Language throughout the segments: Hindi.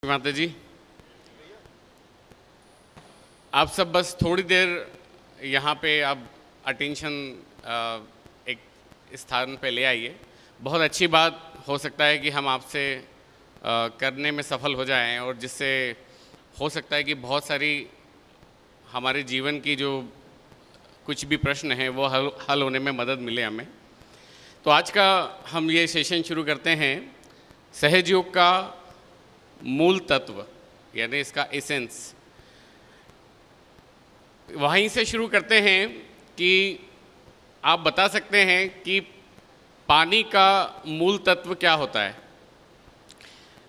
माता जी, आप सब बस थोड़ी देर यहाँ पे आप अटेंशन एक स्थान पे ले आइए। बहुत अच्छी बात हो सकता है कि हम आपसे करने में सफल हो जाएं और जिससे हो सकता है कि बहुत सारी हमारे जीवन की जो कुछ भी प्रश्न हैं वो हल होने में मदद मिले हमें। तो आज का हम ये सेशन शुरू करते हैं सहजयोग का मूल तत्व, यानी इसका एसेंस। वहीं से शुरू करते हैं कि आप बता सकते हैं कि पानी का मूल तत्व क्या होता है।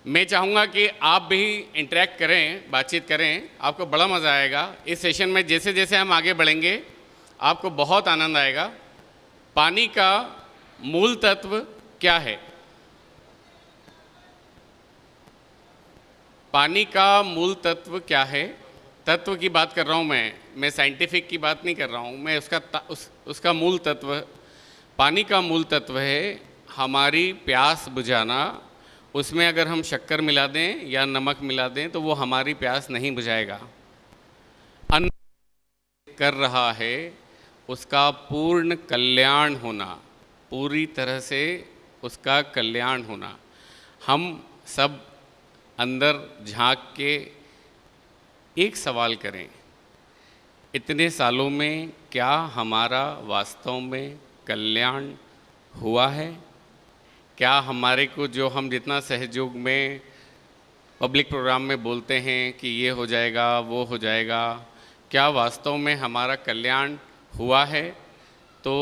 मैं चाहूँगा कि आप भी इंटरेक्ट करें, बातचीत करें, आपको बड़ा मज़ा आएगा इस सेशन में। जैसे जैसे हम आगे बढ़ेंगे आपको बहुत आनंद आएगा। पानी का मूल तत्व क्या है? पानी का मूल तत्व क्या है? तत्व की बात कर रहा हूँ मैं साइंटिफिक की बात नहीं कर रहा हूँ। मैं उसका मूल तत्व, पानी का मूल तत्व है हमारी प्यास बुझाना। उसमें अगर हम शक्कर मिला दें या नमक मिला दें तो वो हमारी प्यास नहीं बुझाएगा। अन्न कर रहा है उसका पूर्ण कल्याण होना, पूरी तरह से उसका कल्याण होना। हम सब अंदर झांक के एक सवाल करें, इतने सालों में क्या हमारा वास्तव में कल्याण हुआ है? क्या हमारे को जो हम जितना सहयोग में पब्लिक प्रोग्राम में बोलते हैं कि ये हो जाएगा वो हो जाएगा, क्या वास्तव में हमारा कल्याण हुआ है? तो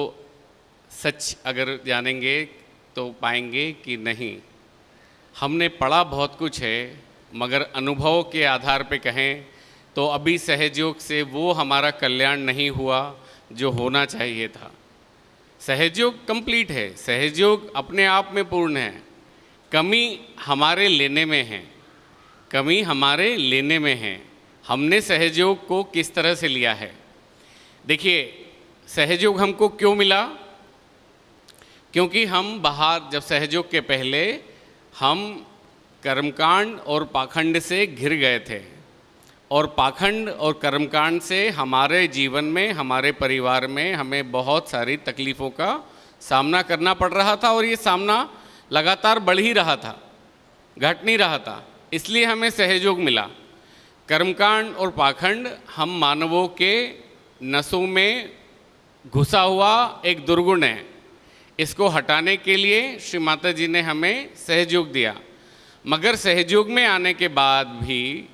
सच अगर जानेंगे तो पाएंगे कि नहीं। हमने पढ़ा बहुत कुछ है मगर अनुभव के आधार पे कहें तो अभी सहयोग से वो हमारा कल्याण नहीं हुआ जो होना चाहिए था। सहयोग कंप्लीट है, सहयोग अपने आप में पूर्ण है। कमी हमारे लेने में है, कमी हमारे लेने में है। हमने सहयोग को किस तरह से लिया है। देखिए, सहयोग हमको क्यों मिला? क्योंकि हम बाहर, जब सहयोग के पहले हम कर्मकांड और पाखंड से घिर गए थे, और पाखंड और कर्मकांड से हमारे जीवन में, हमारे परिवार में हमें बहुत सारी तकलीफ़ों का सामना करना पड़ रहा था। और ये सामना लगातार बढ़ ही रहा था, घट नहीं रहा था। इसलिए हमें सहयोग मिला। कर्मकांड और पाखंड हम मानवों के नसों में घुसा हुआ एक दुर्गुण है। इसको हटाने के लिए श्री माता जी ने हमें सहयोग दिया। मगर सहयोग में आने के बाद भी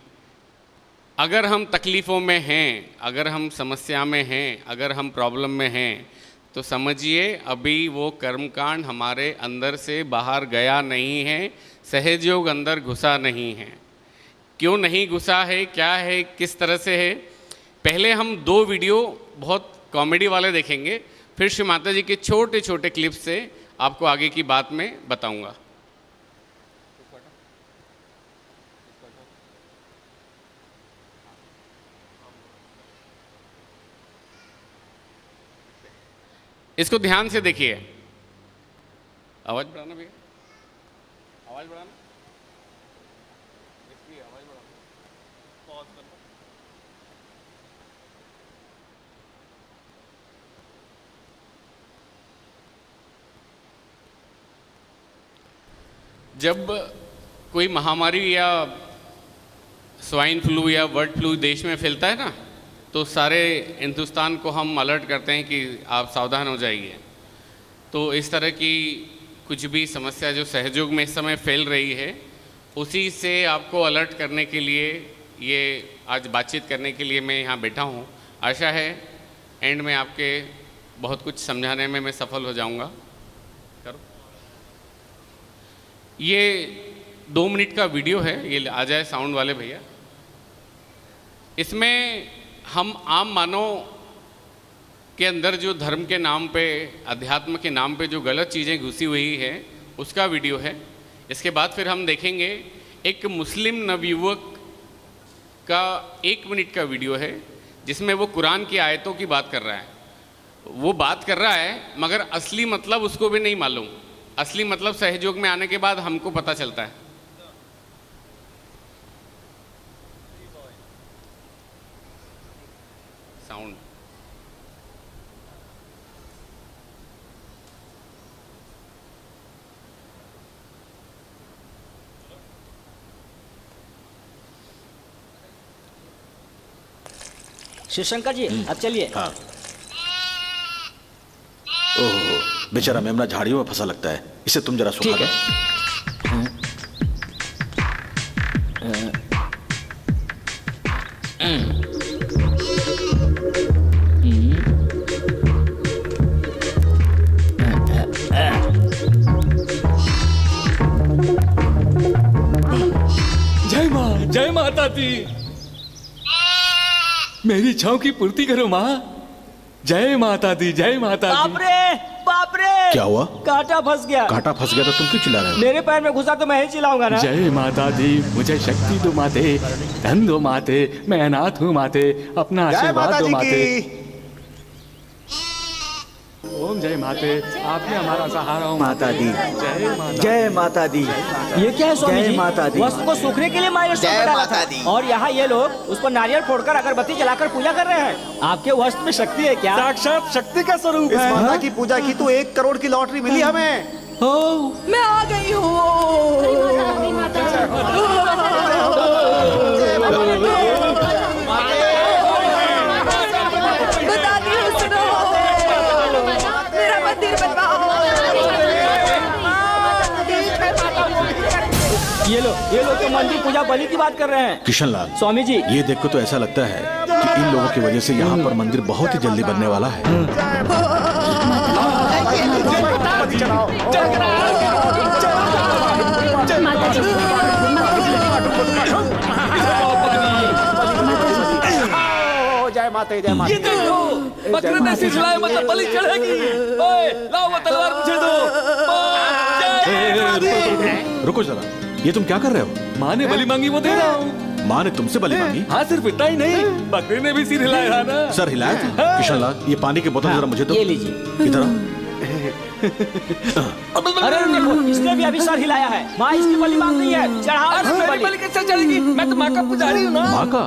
अगर हम तकलीफ़ों में हैं, अगर हम समस्या में हैं, अगर हम प्रॉब्लम में हैं, तो समझिए अभी वो कर्मकांड हमारे अंदर से बाहर गया नहीं है, सहयोग अंदर घुसा नहीं है। क्यों नहीं घुसा है, क्या है, किस तरह से है? पहले हम 2 वीडियो बहुत कॉमेडी वाले देखेंगे, फिर श्री माता जी के छोटे छोटे क्लिप से आपको आगे की बात में बताऊंगा। इसको ध्यान से देखिए। आवाज बढ़ाना भैया, आवाज बढ़ाना, इसकी आवाज बढ़ाना, पॉज करना। जब कोई महामारी या स्वाइन फ्लू या बर्ड फ्लू देश में फैलता है ना, तो सारे हिंदुस्तान को हम अलर्ट करते हैं कि आप सावधान हो जाइए। तो इस तरह की कुछ भी समस्या जो सहयोग में इस समय फैल रही है, उसी से आपको अलर्ट करने के लिए ये आज बातचीत करने के लिए मैं यहाँ बैठा हूँ। आशा है एंड में आपके बहुत कुछ समझाने में मैं सफल हो जाऊँगा। करो, ये 2 मिनट का वीडियो है, ये आ जाए साउंड वाले भैया। इसमें हम आम मानव के अंदर जो धर्म के नाम पे, अध्यात्म के नाम पे जो गलत चीज़ें घुसी हुई है उसका वीडियो है। इसके बाद फिर हम देखेंगे एक मुस्लिम नवयुवक का 1 मिनट का वीडियो है जिसमें वो कुरान की आयतों की बात कर रहा है। वो बात कर रहा है मगर असली मतलब उसको भी नहीं मालूम। असली मतलब सहयोग में आने के बाद हमको पता चलता है। साउंड। शिवशंकर जी अब चलिए। हाँ। ओहो, बेचारा मेमना झाड़ियों में फंसा लगता है, इसे तुम जरा सुखा ठीक दो। है। जय माता दी। मेरी छाव की पूर्ति करो माँ। जय माता दी, जय माता दी। बाप रे, बाप रे। क्या हुआ? कांटा फंस गया। कांटा फंस गया तो तुम क्यों चिल्ला रहे हो? मेरे पैर में घुसा तो मैं ही चिल्लाऊंगा ना। जय माता दी, मुझे शक्ति दो माते, धन दो माते, मैं अनाथ हूँ माते, अपना आशीर्वाद दो माते। ओम जय माते, आपने हमारा सहारा हो माता दी। जय माता। जय माता दी। ये क्या है स्वामी जय जी? माता दी। वस्त्र को सूखने के लिए माइलस्टोन जय पर डाला माता था दी। और यहाँ ये लोग उस पर नारियल फोड़कर अगरबत्ती जलाकर पूजा कर रहे हैं। आपके वस्त्र में शक्ति है क्या? साक्षात शक्ति का स्वरूप इस है। माता की पूजा की तो 1 करोड़ की लॉटरी मिली हमें। मैं आ गई हूँ। बताती हूँ, सुनो। मेरा मंदिर बनवाओ। ये लोग तो मंदिर पूजा बलि की बात कर रहे हैं। किशनलाल, स्वामी जी, ये देख तो ऐसा लगता है कि इन लोगों की वजह से यहाँ पर मंदिर बहुत ही जल्दी बनने वाला है। जय माता दी, जय माता दी। बकरे ने सिखलाए मतलब बलि चढ़ेगी। ओए, लाओ वो तलवार मुझे दो। रुको जरा, ये तुम क्या कर रहे हो? माँ ने बलि मांगी, वो दे रहा हूँ। माँ ने तुमसे बलि मांगी? हाँ, सिर्फ इतना ही नहीं, बकरे ने भी सिर हिलाया है ना। सर हिलाया था? किशनलाल, ये पानी की बोतल जरा मुझे दो। ये लीजिए। इधर आओ। अरे देखो, इसने भी अभी सर हिलाया है। माँ इसकी बलि मांग रही है। चढ़ाओ इसकी मेरी बलि। बलि कैसे चढ़ेगी? मैं तो माँ का पुजारी हूँ ना। माँ का?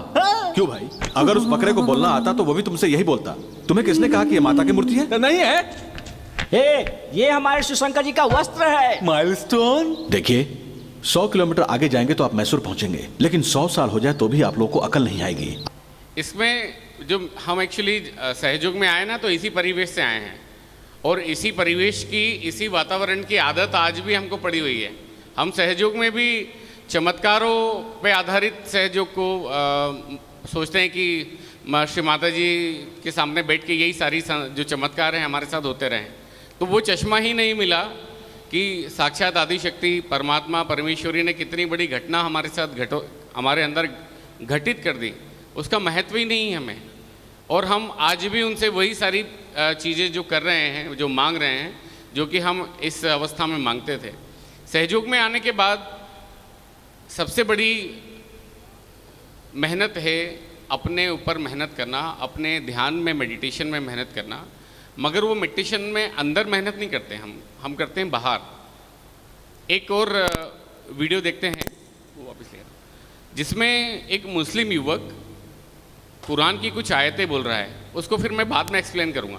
क्यों भाई? अगर उस बकरे को बोलना आता तो वो भी तुमसे यही बोलता। तुम्हें किसने कहा कि ये माता की मूर्ति है? नहीं है। हे, ये हमारे शिवशंकर जी का वस्त्र है। माइलस्टोन। देखिए, 100 किलोमीटर आगे जाएंगे तो आप मैसूर पहुंचेंगे, लेकिन 100 साल हो जाए तो भी आप लोगों को अकल नहीं आएगी। इसमें जो हम एक्चुअली सहयोग में आए ना, तो इसी परिवेश से आए हैं और इसी परिवेश की, इसी वातावरण की आदत आज भी हमको पड़ी हुई है। हम सहयोग में भी चमत्कारों पे आधारित सहयोग को सोचते हैं कि श्री माता जी के सामने बैठ के यही सारी जो चमत्कार हैं हमारे साथ होते रहें। तो वो चश्मा ही नहीं मिला कि साक्षात आदिशक्ति परमात्मा परमेश्वरी ने कितनी बड़ी घटना हमारे साथ हमारे अंदर घटित कर दी, उसका महत्व ही नहीं हमें। और हम आज भी उनसे वही सारी चीज़ें जो कर रहे हैं, जो मांग रहे हैं, जो कि हम इस अवस्था में मांगते थे। सहयोग में आने के बाद सबसे बड़ी मेहनत है अपने ऊपर मेहनत करना, अपने ध्यान में, मेडिटेशन में मेहनत करना। मगर वो मेडिटेशन में अंदर मेहनत नहीं करते हम करते हैं बाहर। एक और वीडियो देखते हैं, वो वापस ले, जिसमें एक मुस्लिम युवक कुरान की कुछ आयतें बोल रहा है। उसको फिर मैं बाद में एक्सप्लेन करूँगा।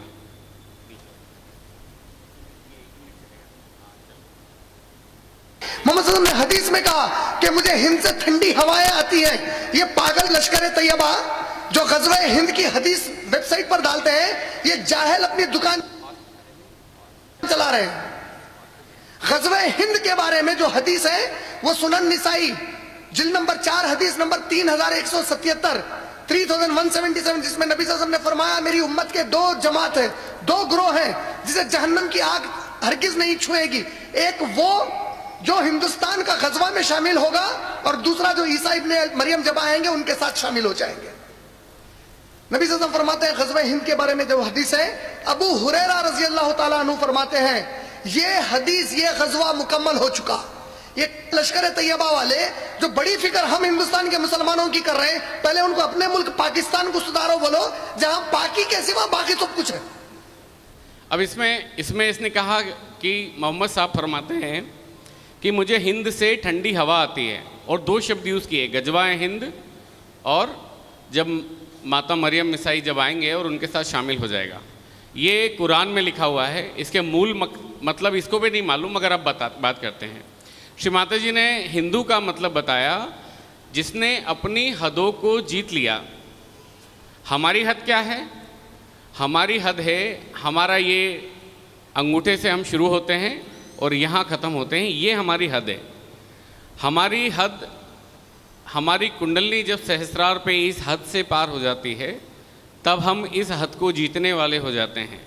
मोहम्मद सल्लल्लाहु अलैहि वसल्लम ने हदीस में कहा कि मुझे हिंद से ठंडी हवाएं आती हैं। ये पागल लश्कर तैयबा जो गज़वा हिंद की हदीस वेबसाइट पर डालते हैं, ये जाहिल अपनी दुकान चला रहे हैं। गज़वा हिंद के बारे में जो हदीस है वो सुनन निसाई जिल्द नंबर 4 हदीस नंबर 3177 3177, जिसमें नबी सल्लल्लाहु अलैहि वसल्लम ने फरमाया मेरी उम्मत के 2 जमात है, 2 ग्रोह हैं जिसे जहन्नम की आग हरगिज नहीं छुएगी। एक वो जो हिंदुस्तान का गज़वा में शामिल होगा और दूसरा जो ईसा इब्ने मरियम जब आएंगे उनके साथ शामिल हो जाएंगे। नबी सल्लल्लाहु अलैहि वसल्लम फरमाते हैं गज़वा हिंद के बारे में जो हदीस है, अबू हुरैरा रज़ी अल्लाह ताला अन्हु फरमाते हैं ये हदीस, ये गज़वा मुकम्मल हो चुका। ये लश्कर तैयबा वाले जो बड़ी फिक्र हम हिंदुस्तान के मुसलमानों की कर रहे हैं, पहले उनको अपने मुल्क पाकिस्तान को सुधारो बोलो, जहां पाकी के सिवा बाकी सब कुछ है। अब इसमें इसने कहा कि मोहम्मद साहब फरमाते हैं कि मुझे हिंद से ठंडी हवा आती है, और 2 शब्द यूज़ किए, गज़वा हिंद। और जब माता मरियम मिसाई जब आएंगे और उनके साथ शामिल हो जाएगा। ये कुरान में लिखा हुआ है, इसके मूल मतलब इसको भी नहीं मालूम, मगर अब बात करते हैं। श्री माता जी ने हिंदू का मतलब बताया, जिसने अपनी हदों को जीत लिया। हमारी हद क्या है? हमारी हद है, हमारा ये अंगूठे से हम शुरू होते हैं और यहाँ ख़त्म होते हैं, ये हमारी हद है। हमारी हद, हमारी कुंडली जब सहस्रार पे इस हद से पार हो जाती है, तब हम इस हद को जीतने वाले हो जाते हैं।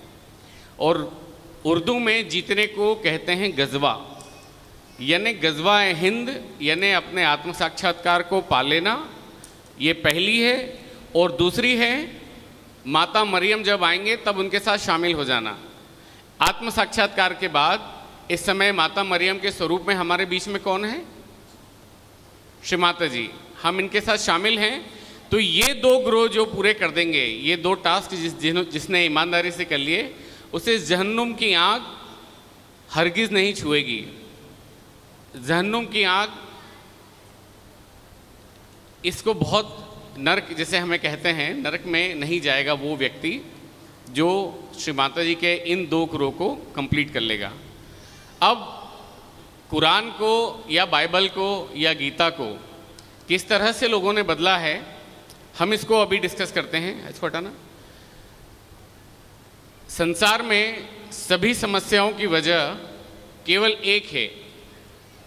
और उर्दू में जीतने को कहते हैं गज़वा, यानी गज़वा हिंद, यानी अपने आत्म साक्षात्कार को पा लेना, ये पहली है। और दूसरी है, माता मरियम जब आएंगे तब उनके साथ शामिल हो जाना। आत्म साक्षात्कार के बाद इस समय माता मरियम के स्वरूप में हमारे बीच में कौन है? श्री माता जी। हम इनके साथ शामिल हैं। तो ये दो ग्रोह जो पूरे कर देंगे, ये दो टास्क जिसने ईमानदारी से कर लिए, उसे जहन्नुम की आग हरगिज़ नहीं छुएगी। जहन्नुम की आग, इसको बहुत नरक जैसे हमें कहते हैं, नरक में नहीं जाएगा वो व्यक्ति जो श्री माता जी के इन दो ग्रोह को कंप्लीट कर लेगा। अब कुरान को या बाइबल को या गीता को किस तरह से लोगों ने बदला है, हम इसको अभी डिस्कस करते हैं। इसको हटाना। संसार में सभी समस्याओं की वजह केवल एक है।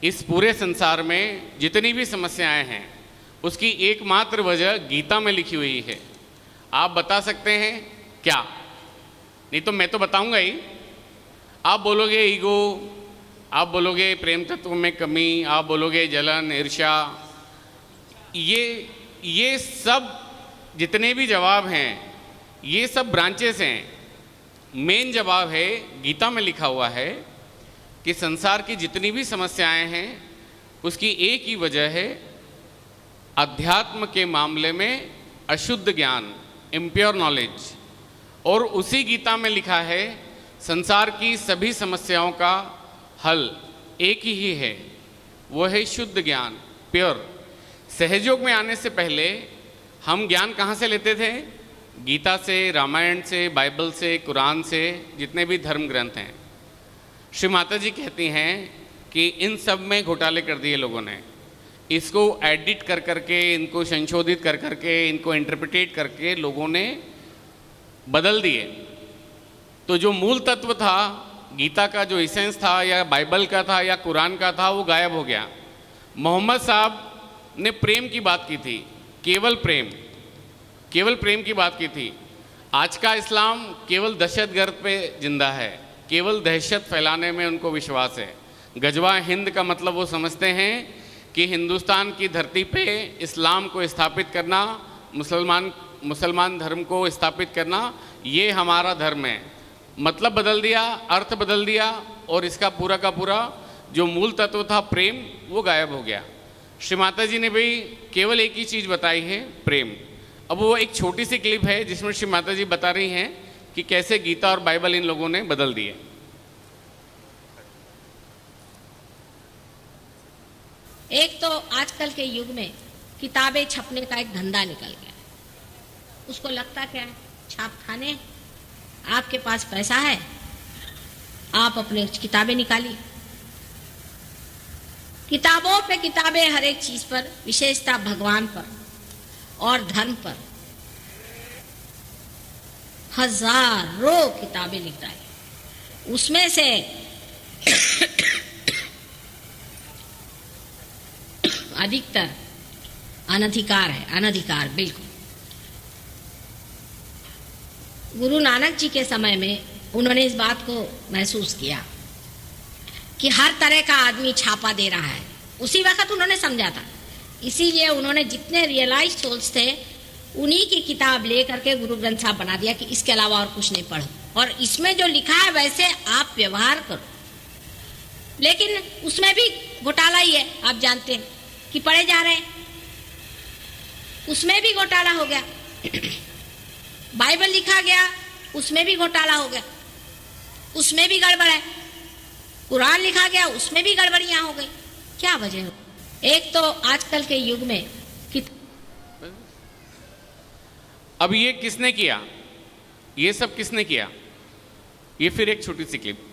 इस पूरे संसार में जितनी भी समस्याएं हैं, उसकी एकमात्र वजह गीता में लिखी हुई है। आप बता सकते हैं क्या? नहीं तो मैं तो बताऊंगा ही। आप बोलोगे ईगो, आप बोलोगे प्रेम तत्व में कमी, आप बोलोगे जलन, ईर्ष्या, ये सब जितने भी जवाब हैं, ये सब ब्रांचेस हैं। मेन जवाब है, गीता में लिखा हुआ है कि संसार की जितनी भी समस्याएं हैं, उसकी एक ही वजह है, अध्यात्म के मामले में अशुद्ध ज्ञान, इम्प्योर नॉलेज। और उसी गीता में लिखा है, संसार की सभी समस्याओं का हल एक ही है, वो है शुद्ध ज्ञान, प्योर। सहयोग में आने से पहले हम ज्ञान कहाँ से लेते थे? गीता से, रामायण से, बाइबल से, कुरान से, जितने भी धर्म ग्रंथ हैं। श्री माता जी कहती हैं कि इन सब में घोटाले कर दिए लोगों ने। इसको एडिट कर करके, इनको संशोधित कर करके, इनको इंटरप्रिटेट करके लोगों ने बदल दिए। तो जो मूल तत्व था, गीता का जो इसेंस था, या बाइबल का था, या कुरान का था, वो गायब हो गया। मोहम्मद साहब ने प्रेम की बात की थी, केवल प्रेम की बात की थी। आज का इस्लाम केवल दहशतगर्द पे जिंदा है, केवल दहशत फैलाने में उनको विश्वास है। गजवा हिंद का मतलब वो समझते हैं कि हिंदुस्तान की धरती पे इस्लाम को स्थापित करना, मुसलमान धर्म को स्थापित करना, ये हमारा धर्म है। मतलब बदल दिया, अर्थ बदल दिया, और इसका पूरा का पूरा जो मूल तत्व था प्रेम, वो गायब हो गया। श्री माता जी ने भी केवल एक ही चीज़ बताई है, प्रेम। अब वो एक छोटी सी क्लिप है जिसमें श्री माता जी बता रही हैं कि कैसे गीता और बाइबल इन लोगों ने बदल दिए। एक तो आजकल के युग में किताबें छपने का एक धंधा निकल गया। उसको लगता क्या है, छाप खाने। आपके पास पैसा है, आप अपने किताबें निकालिए। किताबों पे किताबें, हर एक चीज पर, विशेषता भगवान पर और धर्म पर हजारों किताबें लिख रहा है। उसमें से अधिकतर अनधिकार है, अनधिकार बिल्कुल। गुरु नानक जी के समय में उन्होंने इस बात को महसूस किया कि हर तरह का आदमी छापा दे रहा है। उसी वक्त उन्होंने समझा था, इसीलिए उन्होंने जितने रियलाइज सोल्स थे उन्हीं की किताब ले करके गुरु ग्रंथ साहब बना दिया कि इसके अलावा और कुछ नहीं पढ़ो, और इसमें जो लिखा है वैसे आप व्यवहार करो। लेकिन उसमें भी घोटाला ही है, आप जानते हैं कि पढ़े जा रहे हैं, उसमें भी घोटाला हो गया। बाइबल लिखा गया, उसमें भी घोटाला हो गया, उसमें भी गड़बड़ है। कुरान लिखा गया, उसमें भी गड़बड़ियां हो गई। क्या वजह हो? एक तो आजकल के युग में अब ये किसने किया, ये सब किसने किया? ये फिर एक छोटी सी क्लिप।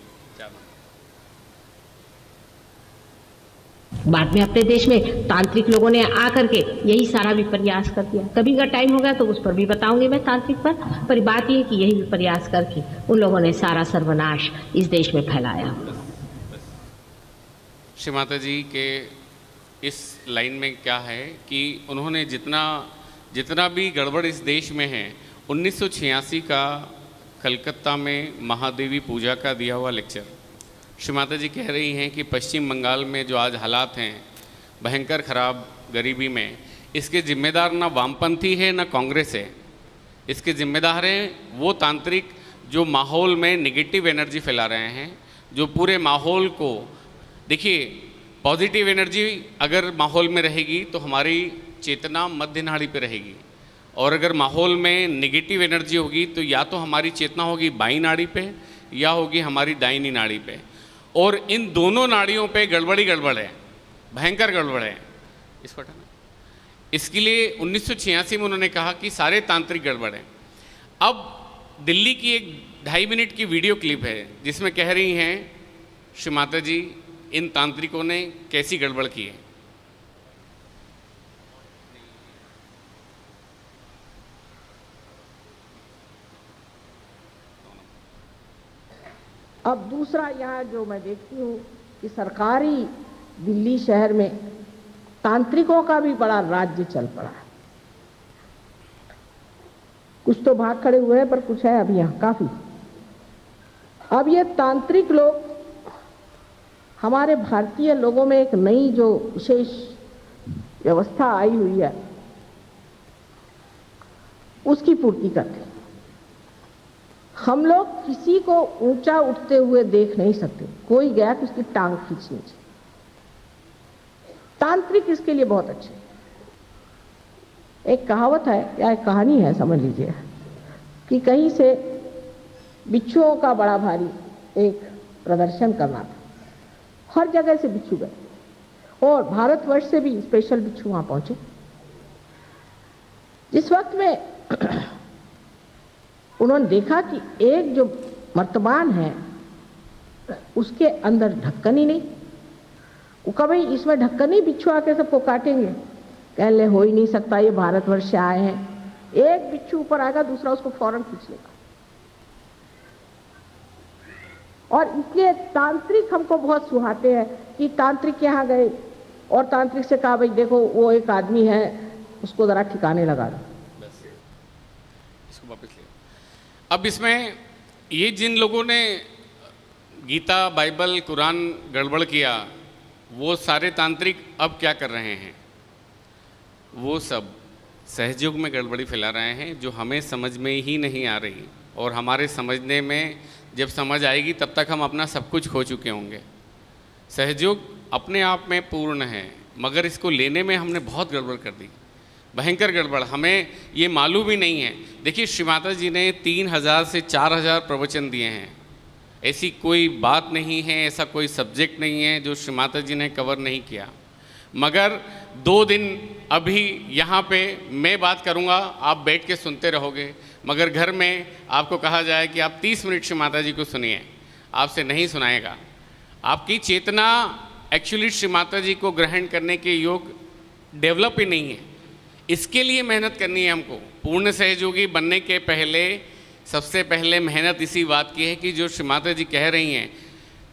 बाद में अपने देश में तांत्रिक लोगों ने आकर के यही सारा विपर्यास कर दिया। कभी का टाइम होगा तो उस पर भी बताऊंगी मैं तांत्रिक पर बात ये कि यही विपर्यास करके उन लोगों ने सारा सर्वनाश इस देश में फैलाया। श्री माता जी के इस लाइन में क्या है कि उन्होंने जितना भी गड़बड़ इस देश में है, 1986 का कलकत्ता में महादेवी पूजा का दिया हुआ लेक्चर, श्री माता जी कह रही हैं कि पश्चिम बंगाल में जो आज हालात हैं भयंकर ख़राब गरीबी में, इसके जिम्मेदार ना वामपंथी है ना कांग्रेस है, इसके जिम्मेदार हैं वो तांत्रिक जो माहौल में नेगेटिव एनर्जी फैला रहे हैं, जो पूरे माहौल को, देखिए पॉजिटिव एनर्जी अगर माहौल में रहेगी तो हमारी चेतना मध्य नाड़ी पे रहेगी, और अगर माहौल में नेगेटिव एनर्जी होगी तो या तो हमारी चेतना होगी बाईं नाड़ी पे या होगी हमारी दाहिनी नाड़ी पे, और इन दोनों नाड़ियों पे गड़बड़ी गड़बड़ है, भयंकर गड़बड़ है। इसको हटाना। इसके लिए 1986 में उन्होंने कहा कि सारे तांत्रिक गड़बड़ हैं। अब दिल्ली की एक 2.5 मिनट की वीडियो क्लिप है जिसमें कह रही हैं श्री माता जी इन तांत्रिकों ने कैसी गड़बड़ की है। अब दूसरा यहाँ जो मैं देखती हूँ कि सरकारी दिल्ली शहर में तांत्रिकों का भी बड़ा राज्य चल पड़ा है। कुछ तो भाग खड़े हुए हैं पर कुछ है अभी यहाँ काफी। अब ये तांत्रिक लोग हमारे भारतीय लोगों में एक नई जो विशेष व्यवस्था आई हुई है उसकी पूर्ति करते हैं। हम लोग किसी को ऊंचा उठते हुए देख नहीं सकते, कोई गया तो उसकी टांग खींचनी चाहिए। तांत्रिक इसके लिए बहुत अच्छे। एक कहावत है या एक कहानी है समझ लीजिए कि कहीं से बिच्छुओं का बड़ा भारी एक प्रदर्शन करना था, हर जगह से बिच्छू गए और भारतवर्ष से भी स्पेशल बिच्छू वहां पहुंचे। जिस वक्त में उन्होंने देखा कि एक जो मर्तबान है उसके अंदर ढक्कन ही नहीं, वो कहा भाई इसमें ढक्कन ही, बिच्छू आके सबको काटेंगे। कह ले हो ही नहीं सकता, ये भारतवर्ष से आए हैं। एक बिच्छू ऊपर आएगा दूसरा उसको फौरन खींच लेगा। और इसलिए तांत्रिक हमको बहुत सुहाते हैं कि तांत्रिक यहाँ गए और तांत्रिक से कहा भाई देखो वो एक आदमी है उसको जरा ठिकाने लगा दो। इसको वापस ले। अब इसमें ये जिन लोगों ने गीता, बाइबल, कुरान गड़बड़ किया वो सारे तांत्रिक अब क्या कर रहे हैं? वो सब सहयोग में गड़बड़ी फैला रहे हैं जो हमें समझ में ही नहीं आ रही, और हमारे समझने में जब समझ आएगी तब तक हम अपना सब कुछ खो चुके होंगे। सहयोग अपने आप में पूर्ण है मगर इसको लेने में हमने बहुत गड़बड़ कर दी, भयंकर गड़बड़। हमें ये मालूम ही नहीं है। देखिए श्री माता जी ने 3000 से 4000 प्रवचन दिए हैं। ऐसी कोई बात नहीं है, ऐसा कोई सब्जेक्ट नहीं है जो श्री माता जी ने कवर नहीं किया। मगर 2 दिन अभी यहाँ पे मैं बात करूँगा, आप बैठ के सुनते रहोगे, मगर घर में आपको कहा जाए कि आप 30 मिनट श्री माता जी को सुनिए, आपसे नहीं सुनाएगा। आपकी चेतना एक्चुअली श्री माता जी को ग्रहण करने के योग डेवलप ही नहीं है। इसके लिए मेहनत करनी है हमको। पूर्ण सहयोगी बनने के पहले सबसे पहले मेहनत इसी बात की है कि जो श्री माता जी कह रही हैं,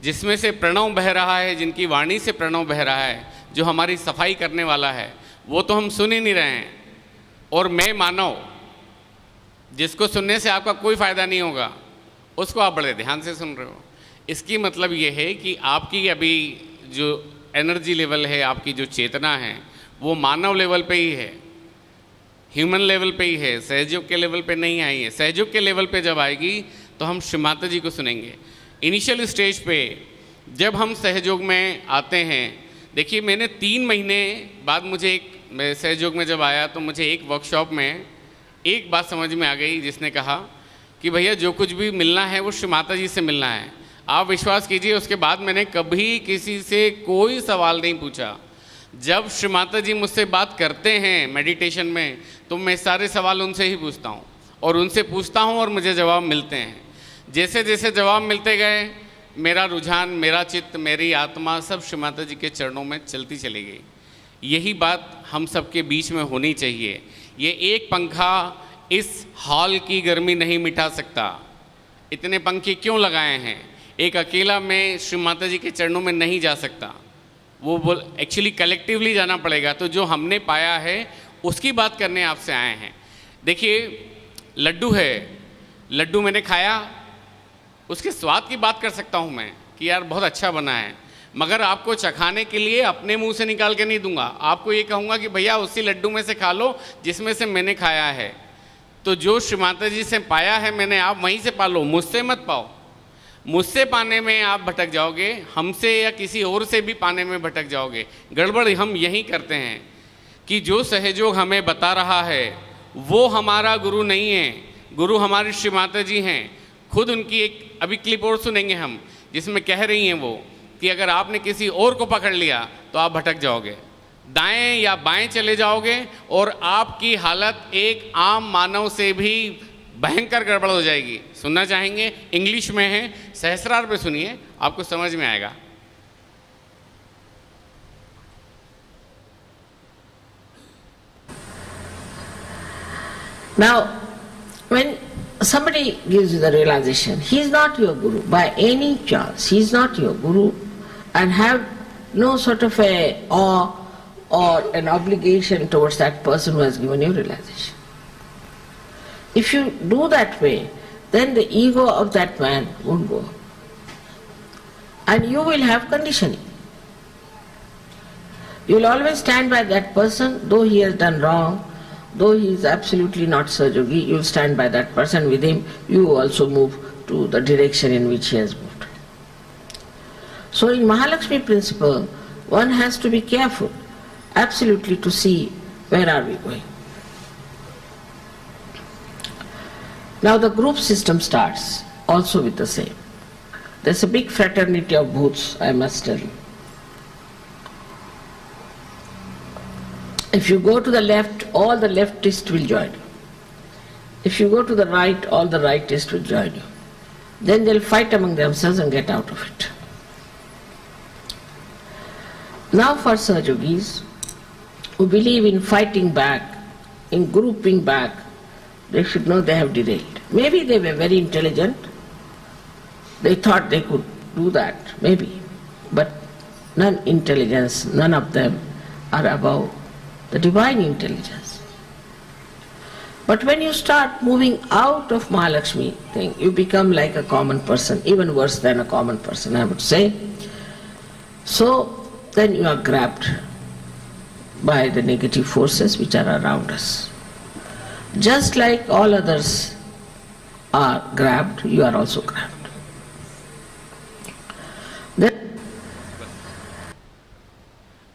जिसमें से प्रणव बह रहा है, जिनकी वाणी से प्रणव बह रहा है, जो हमारी सफाई करने वाला है, वो तो हम सुन ही नहीं रहे हैं। और मैं मानव, जिसको सुनने से आपका कोई फ़ायदा नहीं होगा, उसको आप बड़े ध्यान से सुन रहे हो। इसकी मतलब ये है कि आपकी अभी जो एनर्जी लेवल है, आपकी जो चेतना है, वो मानव लेवल पे ही है, ह्यूमन लेवल पे ही है, सहयोग के लेवल पे नहीं आई है। सहयोग के लेवल पे जब आएगी तो हम श्री माता जी को सुनेंगे। इनिशियल स्टेज पे जब हम सहयोग में आते हैं, देखिए मैंने 3 महीने बाद मैं सहयोग में जब आया तो मुझे एक वर्कशॉप में एक बात समझ में आ गई, जिसने कहा कि भैया जो कुछ भी मिलना है वो श्री माता जी से मिलना है। आप विश्वास कीजिए, उसके बाद मैंने कभी किसी से कोई सवाल नहीं पूछा। जब श्री माता जी मुझसे बात करते हैं मेडिटेशन में तो मैं सारे सवाल उनसे ही पूछता हूँ। और उनसे पूछता हूँ और मुझे जवाब मिलते हैं। जैसे जैसे जवाब मिलते गए मेरा रुझान, मेरा चित्त, मेरी आत्मा सब श्री माता जी के चरणों में चलती चली गई। यही बात हम सबके बीच में होनी चाहिए। ये एक पंखा इस हॉल की गर्मी नहीं मिटा सकता। इतने पंखे क्यों लगाए हैं? एक अकेला मैं श्री माता जी के चरणों में नहीं जा सकता, वो एक्चुअली कलेक्टिवली जाना पड़ेगा। तो जो हमने पाया है उसकी बात करने आपसे आए हैं। देखिए लड्डू है, लड्डू मैंने खाया, उसके स्वाद की बात कर सकता हूँ मैं कि यार बहुत अच्छा बना है, मगर आपको चखाने के लिए अपने मुंह से निकाल के नहीं दूंगा। आपको ये कहूँगा कि भैया उसी लड्डू में से खा लो जिसमें से मैंने खाया है। तो जो श्री माता जी से पाया है मैंने, आप वहीं से पालो, मुझसे मत पाओ। मुझसे पाने में आप भटक जाओगे, हमसे या किसी और से भी पाने में भटक जाओगे। गड़बड़ हम यही करते हैं कि जो सहयोग हमें बता रहा है वो हमारा गुरु नहीं है, गुरु हमारी श्री माता जी हैं। खुद उनकी एक अभी क्लिप और सुनेंगे हम, जिसमें कह रही हैं वो कि अगर आपने किसी और को पकड़ लिया तो आप भटक जाओगे, दाएं या बाएं चले जाओगे और आपकी हालत एक आम मानव से भी भयंकर गड़बड़ हो जाएगी। सुनना चाहेंगे? इंग्लिश में है, सहस्रार पे सुनिए, आपको समझ में आएगा। Now, when somebody gives you the realization, he is not your guru by any chance, he is not your guru, and have no sort of a awe or an obligation towards that person who has given you realization. If you do that way, then the ego of that man won't go. And you will have conditioning. You will always stand by that person, though he has done wrong, though he is absolutely not Sahajogi, you will stand by that person. With him, you also move to the direction in which he has moved. So in Mahalakshmi principle, one has to be careful, absolutely, to see where are we going. Now the group system starts also with the same. There's a big fraternity of bhoots, I must tell you. If you go to the left, all the leftists will join you. If you go to the right, all the rightists will join you. Then they'll fight among themselves and get out of it. Now for Sahajogis who believe in fighting back, in grouping back, they should know they have derailed. Maybe they were very intelligent, they thought they could do that, maybe. But non-intelligence, none of them are above the divine intelligence. But when you start moving out of Mahalakshmi thing, you become like a common person, even worse than a common person, I would say. So then you are grabbed by the negative forces which are around us. Just like all others are grabbed, you are also grabbed.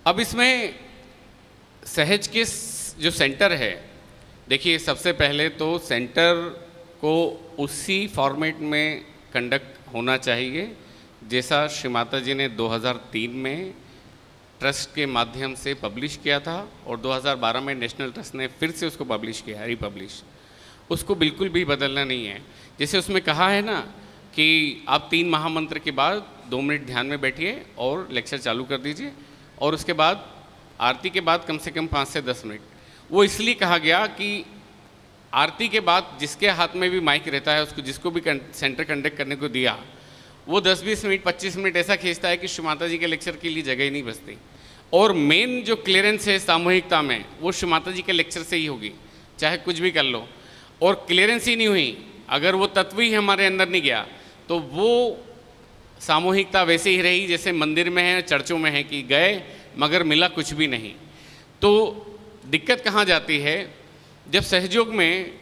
अब इसमें सहज के जो सेंटर है, देखिए सबसे पहले तो सेंटर को उसी फॉर्मेट में कंडक्ट होना चाहिए जैसा श्री माता जी ने 2003 में ट्रस्ट के माध्यम से पब्लिश किया था और 2012 में नेशनल ट्रस्ट ने फिर से उसको पब्लिश किया, रीपब्लिश। उसको बिल्कुल भी बदलना नहीं है। जैसे उसमें कहा है ना कि आप 3 महामंत्र के बाद 2 मिनट ध्यान में बैठिए और लेक्चर चालू कर दीजिए, और उसके बाद आरती के बाद कम से कम 5 से 10 मिनट। वो इसलिए कहा गया कि आरती के बाद जिसके हाथ में भी माइक रहता है, उसको जिसको भी सेंटर कंडक्ट करने को दिया, वो 10-20 मिनट 25 मिनट ऐसा खींचता है कि श्री माता जी के लेक्चर के लिए जगह ही नहीं बचती। और मेन जो क्लियरेंस है सामूहिकता में, वो श्री माता जी के लेक्चर से ही होगी, चाहे कुछ भी कर लो। और क्लियरेंस ही नहीं हुई, अगर वो तत्व ही हमारे अंदर नहीं गया, तो वो सामूहिकता वैसे ही रही जैसे मंदिर में है, चर्चों में है कि गए मगर मिला कुछ भी नहीं। तो दिक्कत कहाँ जाती है? जब सहयोग में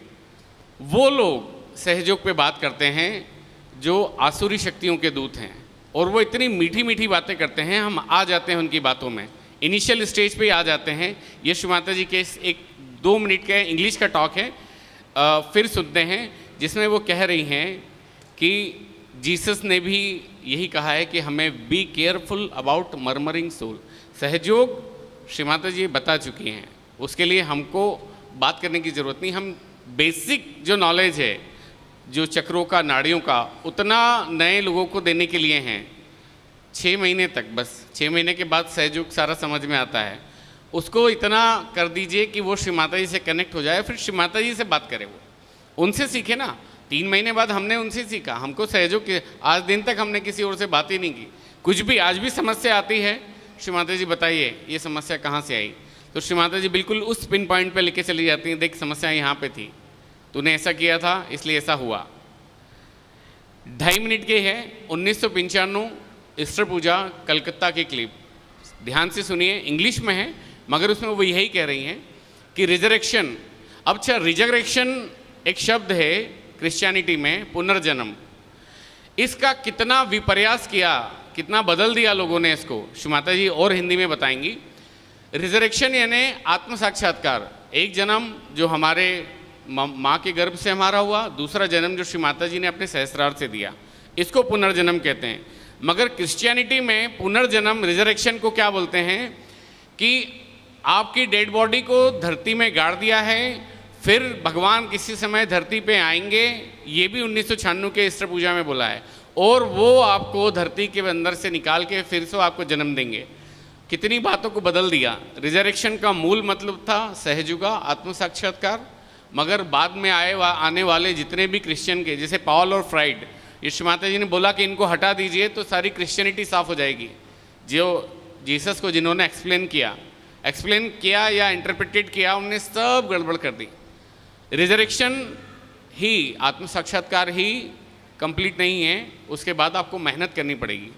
वो लोग सहयोग पे बात करते हैं जो आसुरी शक्तियों के दूत हैं, और वो इतनी मीठी मीठी बातें करते हैं, हम आ जाते हैं उनकी बातों में, इनिशियल स्टेज पे आ जाते हैं। ये श्री माता जी के एक 2 मिनट का इंग्लिश का टॉक है, फिर सुनते हैं, जिसमें वो कह रही हैं कि जीसस ने भी यही कहा है कि हमें be careful about murmuring soul. सहयोग श्री माता जी बता चुकी हैं, उसके लिए हमको बात करने की ज़रूरत नहीं। हम बेसिक जो नॉलेज है जो चक्रों का, नाड़ियों का, उतना नए लोगों को देने के लिए हैं 6 महीने तक। बस 6 महीने के बाद सहयोग सारा समझ में आता है। उसको इतना कर दीजिए कि वो श्री माता जी से कनेक्ट हो जाए, फिर श्री माता जी से बात करे, वो उनसे सीखे ना। 3 महीने बाद हमने उनसे सीखा, हमको सहयोग के आज दिन तक हमने किसी और से बात ही नहीं की। कुछ भी आज भी समस्या आती है, श्री माता जी बताइए ये समस्या कहाँ से आई, तो श्री माता जी बिल्कुल उस पिन पॉइंट पे लेके चली जाती हैं, देख समस्या यहाँ पे थी, तूने ऐसा किया था इसलिए ऐसा हुआ। 2.5 मिनट के है 1995 ईस्टर पूजा कलकत्ता की क्लिप, ध्यान से सुनिए, इंग्लिश में है मगर उसमें वो यही कह रही हैं कि रिजरेक्शन। अब अच्छा, रिजरेक्शन एक शब्द है क्रिश्चियनिटी में, पुनर्जन्म, इसका कितना विपर्यास किया, कितना बदल दिया लोगों ने इसको, श्री माता जी और हिंदी में बताएंगी। रिजरेक्शन यानी आत्म साक्षात्कार, एक जन्म जो हमारे माँ के गर्भ से हमारा हुआ, दूसरा जन्म जो श्री माता जी ने अपने सहस्त्रार से दिया, इसको पुनर्जन्म कहते हैं। मगर क्रिश्चियनिटी में पुनर्जन्म, रिजरेक्शन को क्या बोलते हैं कि आपकी डेड बॉडी को धरती में गाड़ दिया है, फिर भगवान किसी समय धरती पे आएंगे, ये भी 1996 के ईस्टर पूजा में बोला है, और वो आपको धरती के अंदर से निकाल के फिर से आपको जन्म देंगे। कितनी बातों को बदल दिया। रिजरेक्शन का मूल मतलब था सहजुगा, आत्म साक्षात्कार, मगर बाद में आने वाले जितने भी क्रिश्चियन के, जैसे पॉल और फ्राइड, यीशु माता जी ने बोला कि इनको हटा दीजिए तो सारी क्रिश्चियनिटी साफ हो जाएगी। जो जीसस को जिन्होंने एक्सप्लेन किया या इंटरप्रेटेड किया, उनने सब गड़बड़ कर दी। रिजरेक्शन ही, आत्म साक्षात्कार ही कंप्लीट नहीं है, उसके बाद आपको मेहनत करनी पड़ेगी।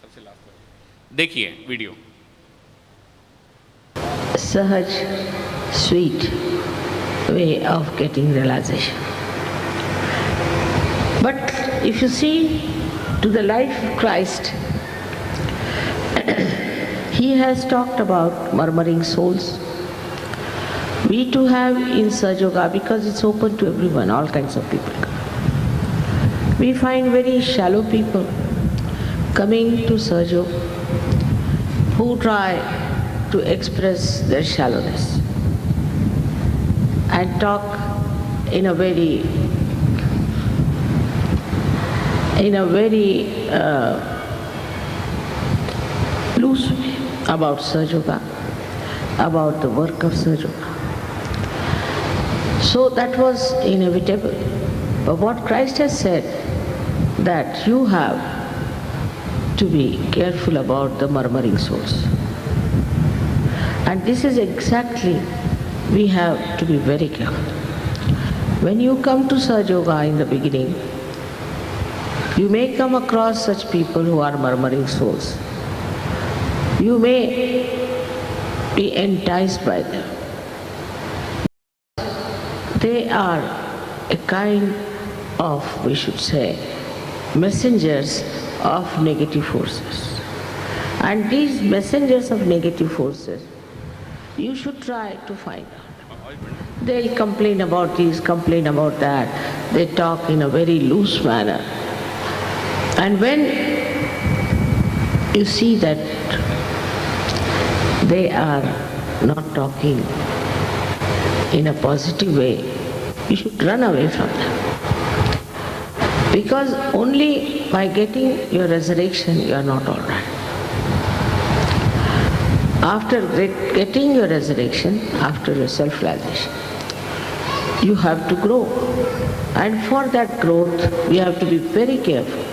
सबसे लास्ट देखिए वीडियो। सहज, sweet way of getting realization. But if you see to the life of Christ, he has talked about murmuring souls. We too have in Sahaja Yoga, because it's open to everyone, all kinds of people. We find very shallow people coming to Sahaja Yoga who try to express their shallowness and talk in a very loose way about Sahaja Yoga, about the work of Sahaja Yoga. So that was inevitable. But what Christ has said, that you have to be careful about the murmuring souls. And this is exactly, we have to be very careful. When you come to Sahaja Yoga in the beginning, you may come across such people who are murmuring souls. You may be enticed by them. They are a kind of, we should say, messengers of negative forces. And these messengers of negative forces, you should try to find out. They'll complain about this, complain about that. They talk in a very loose manner. And when you see that they are not talking in a positive way, you should run away from them. Because only by getting your resurrection, you are not all right. After getting your resurrection, after your self-realization, you have to grow. And for that growth, we have to be very careful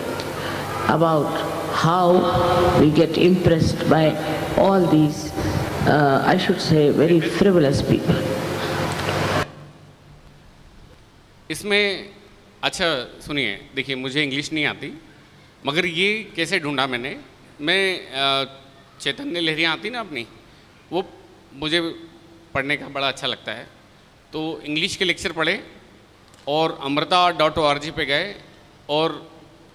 about how we get impressed by all these, I should say, very frivolous people. इसमें अच्छा सुनिए, देखिए मुझे इंग्लिश नहीं आती, मगर ये कैसे ढूंढा मैंने, मैं चैतन्य लहरियाँ आती ना अपनी, वो मुझे पढ़ने का बड़ा अच्छा लगता है, तो इंग्लिश के लेक्चर पढ़े और amrita.org पे गए और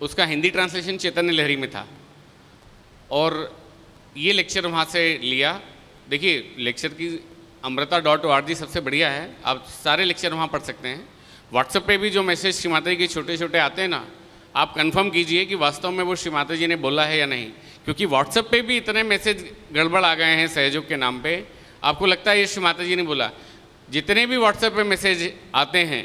उसका हिंदी ट्रांसलेशन चैतन्य लहरी में था और ये लेक्चर वहाँ से लिया। देखिए लेक्चर की amrita.org सबसे बढ़िया है, आप सारे लेक्चर वहाँ पढ़ सकते हैं। व्हाट्सएप पे भी जो मैसेज श्री माता जी के छोटे छोटे आते हैं ना, आप कंफर्म कीजिए कि वास्तव में वो श्री माता जी ने बोला है या नहीं, क्योंकि व्हाट्सएप पे भी इतने मैसेज गड़बड़ आ गए हैं सहयोग के नाम पे, आपको लगता है ये श्री माता जी ने बोला। जितने भी व्हाट्सएप पे मैसेज आते हैं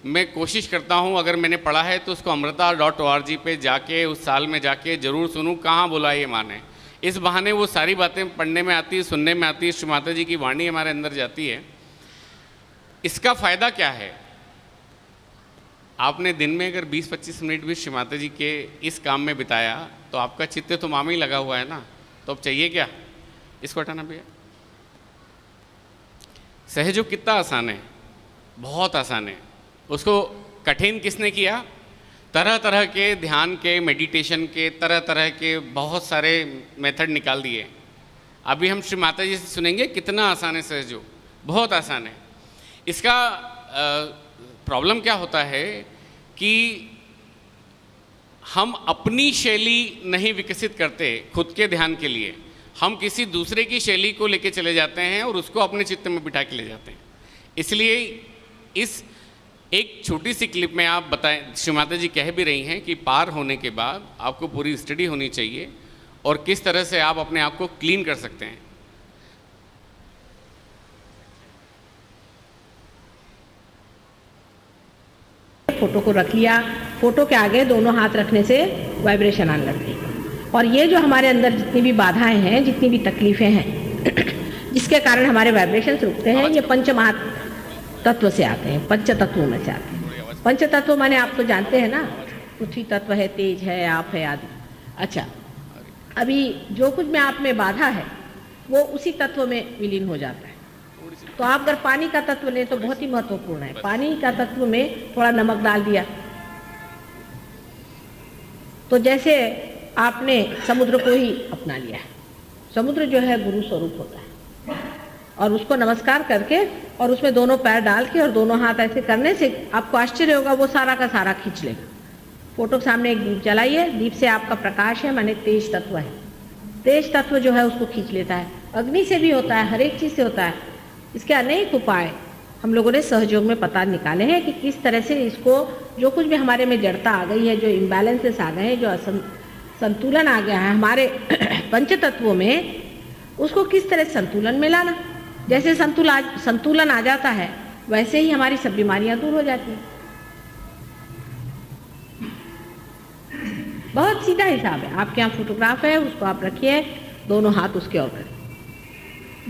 मैं कोशिश करता हूँ, अगर मैंने पढ़ा है तो उसको amrita.org पे जाके उस साल में जाके ज़रूर सुनूँ कहाँ बोला ये माँ ने। इस बहाने वो सारी बातें पढ़ने में आती है, सुनने में आती है, श्री माता जी की वाणी हमारे अंदर जाती है। इसका फ़ायदा क्या है? आपने दिन में अगर 20-25 मिनट भी श्री माता जी के इस काम में बिताया तो आपका चित्त तो माँ में ही लगा हुआ है ना, तो अब चाहिए क्या? इसको हटाना भैया। सहयोग कितना आसान है, बहुत आसान है। उसको कठिन किसने किया? तरह तरह के ध्यान के, मेडिटेशन के, तरह तरह के बहुत सारे मेथड निकाल दिए। अभी हम श्री माता जी से सुनेंगे कितना आसान है सहयोग, बहुत आसान है। इसका प्रॉब्लम क्या होता है कि हम अपनी शैली नहीं विकसित करते खुद के ध्यान के लिए, हम किसी दूसरे की शैली को लेके चले जाते हैं और उसको अपने चित्त में बिठा के ले जाते हैं। इसलिए इस एक छोटी सी क्लिप में आप बताएं, श्री माता जी कह भी रही हैं कि पार होने के बाद आपको पूरी स्टडी होनी चाहिए और किस तरह से आप अपने आप को क्लीन कर सकते हैं। फोटो को रख लिया, फोटो के आगे दोनों हाथ रखने से वाइब्रेशन आने लगती है। और ये जो हमारे अंदर जितनी भी बाधाएं हैं, जितनी भी तकलीफें हैं जिसके कारण हमारे वाइब्रेशंस रुकते हैं, ये पंच महातत्व से आते हैं, पंच तत्वों में से आते हैं। पंच तत्व माने आप तो जानते हैं ना, पृथ्वी तत्व है, तेज है, आप है आदि। अच्छा, अभी जो कुछ में आप में बाधा है वो उसी तत्व में विलीन हो जाता है। तो आप अगर पानी का तत्व लें तो बहुत ही महत्वपूर्ण है। पानी का तत्व में थोड़ा नमक डाल दिया तो जैसे आपने समुद्र को ही अपना लिया है। समुद्र जो है गुरु स्वरूप होता है और उसको नमस्कार करके और उसमें दोनों पैर डाल के और दोनों हाथ ऐसे करने से आपको आश्चर्य होगा, वो सारा का सारा खींच लेगा। फोटो के सामने एक दीप जलाइए, दीप से आपका प्रकाश है, माने तेज तत्व है। तेज तत्व जो है उसको खींच लेता है। अग्नि से भी होता है, हर एक चीज़ से होता है। इसके अनेक उपाय हम लोगों ने सहयोग में पता निकाले हैं कि किस तरह से इसको, जो कुछ भी हमारे में जड़ता आ गई है, जो इम्बैलेंसेस आ गए हैं, जो संतुलन आ गया है हमारे पंच तत्वों में, उसको किस तरह संतुलन में लाना। जैसे संतुलन आ जाता है वैसे ही हमारी सब बीमारियां दूर हो जाती हैं। बहुत सीधा हिसाब है। आपके यहाँ फोटोग्राफ है, उसको आप रखिए, दोनों हाथ उसके ओर करें।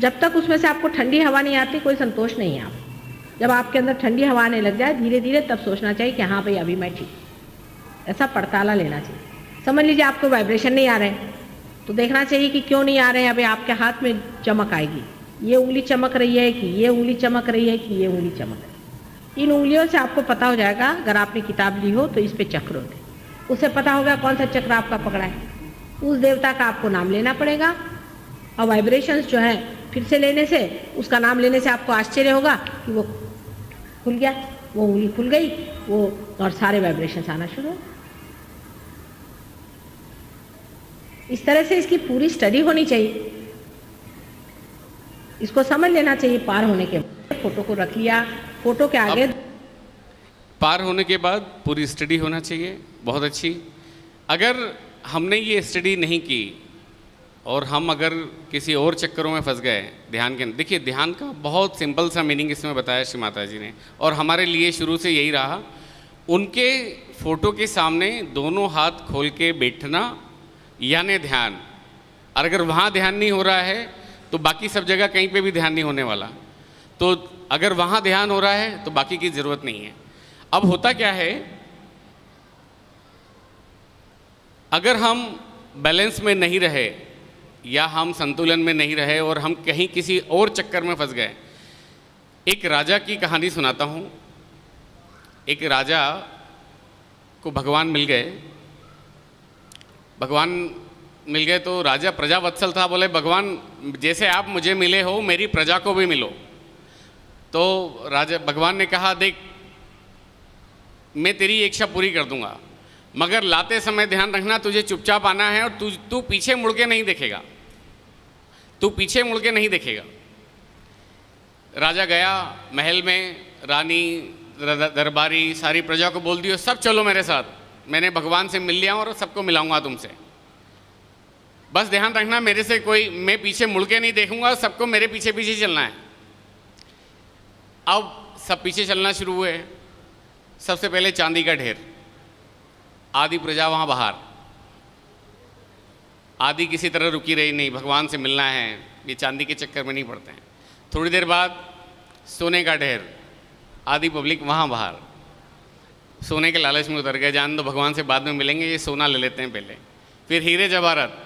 जब तक उसमें से आपको ठंडी हवा नहीं आती कोई संतोष नहीं है। आप जब आपके अंदर ठंडी हवा आने लग जाए धीरे धीरे, तब सोचना चाहिए कि हाँ भाई अभी मैं ठीक, ऐसा पड़ताला लेना चाहिए। समझ लीजिए आपको वाइब्रेशन नहीं आ रहे हैं तो देखना चाहिए कि क्यों नहीं आ रहे हैं। अभी आपके हाथ में चमक आएगी, ये उंगली चमक रही है कि ये उंगली चमक रही है कि ये उंगली चमक रही है। इन उंगलियों से आपको पता हो जाएगा, अगर आपने किताब ली हो तो इस पे चक्र होते, उससे पता होगा कौन सा चक्र आपका पकड़ा है। उस देवता का आपको नाम लेना पड़ेगा और वाइब्रेशंस जो है फिर से लेने से, उसका नाम लेने से आपको आश्चर्य होगा कि वो खुल गया, वो उंगली खुल गई, वो और सारे वाइब्रेशंस आना शुरू हो। इस तरह से इसकी पूरी स्टडी होनी चाहिए, इसको समझ लेना चाहिए। पार होने के बाद फोटो को रख लिया, फोटो के आगे पार होने के बाद पूरी स्टडी होना चाहिए, बहुत अच्छी। अगर हमने ये स्टडी नहीं की और हम अगर किसी और चक्करों में फंस गए ध्यान के, देखिए ध्यान का बहुत सिंपल सा मीनिंग इसमें बताया श्री माता जी ने, और हमारे लिए शुरू से यही रहा। उनके फोटो के सामने दोनों हाथ खोल के बैठना यानी ध्यान। और अगर वहाँ ध्यान नहीं हो रहा है तो बाकी सब जगह कहीं पे भी ध्यान नहीं होने वाला। तो अगर वहाँ ध्यान हो रहा है तो बाकी की ज़रूरत नहीं है। अब होता क्या है, अगर हम बैलेंस में नहीं रहे या हम संतुलन में नहीं रहे और हम कहीं किसी और चक्कर में फंस गए। एक राजा की कहानी सुनाता हूँ। एक राजा को भगवान मिल गए। भगवान मिल गए तो राजा प्रजावत्सल था, बोले भगवान जैसे आप मुझे मिले हो मेरी प्रजा को भी मिलो। तो राजा भगवान ने कहा, देख मैं तेरी इच्छा पूरी कर दूंगा, मगर लाते समय ध्यान रखना तुझे चुपचाप आना है और तू पीछे मुड़ के नहीं देखेगा, तू पीछे मुड़ के नहीं देखेगा। राजा गया महल में, रानी दरबारी सारी प्रजा को बोल दियो सब चलो मेरे साथ, मैंने भगवान से मिल लिया और सबको मिलाऊंगा तुमसे, बस ध्यान रखना मेरे से कोई, मैं पीछे मुड़ के नहीं देखूंगा, सबको मेरे पीछे पीछे चलना है। अब सब पीछे चलना शुरू हुए। सबसे पहले चांदी का ढेर, आदि प्रजा वहाँ बाहर, आदि किसी तरह रुकी रही नहीं, भगवान से मिलना है, ये चांदी के चक्कर में नहीं पड़ते हैं। थोड़ी देर बाद सोने का ढेर, आधी पब्लिक वहाँ बाहर, सोने के लालच में उतर गए, जान दो भगवान से बाद में मिलेंगे, ये सोना ले लेते हैं पहले। फिर हीरे जवाहरात,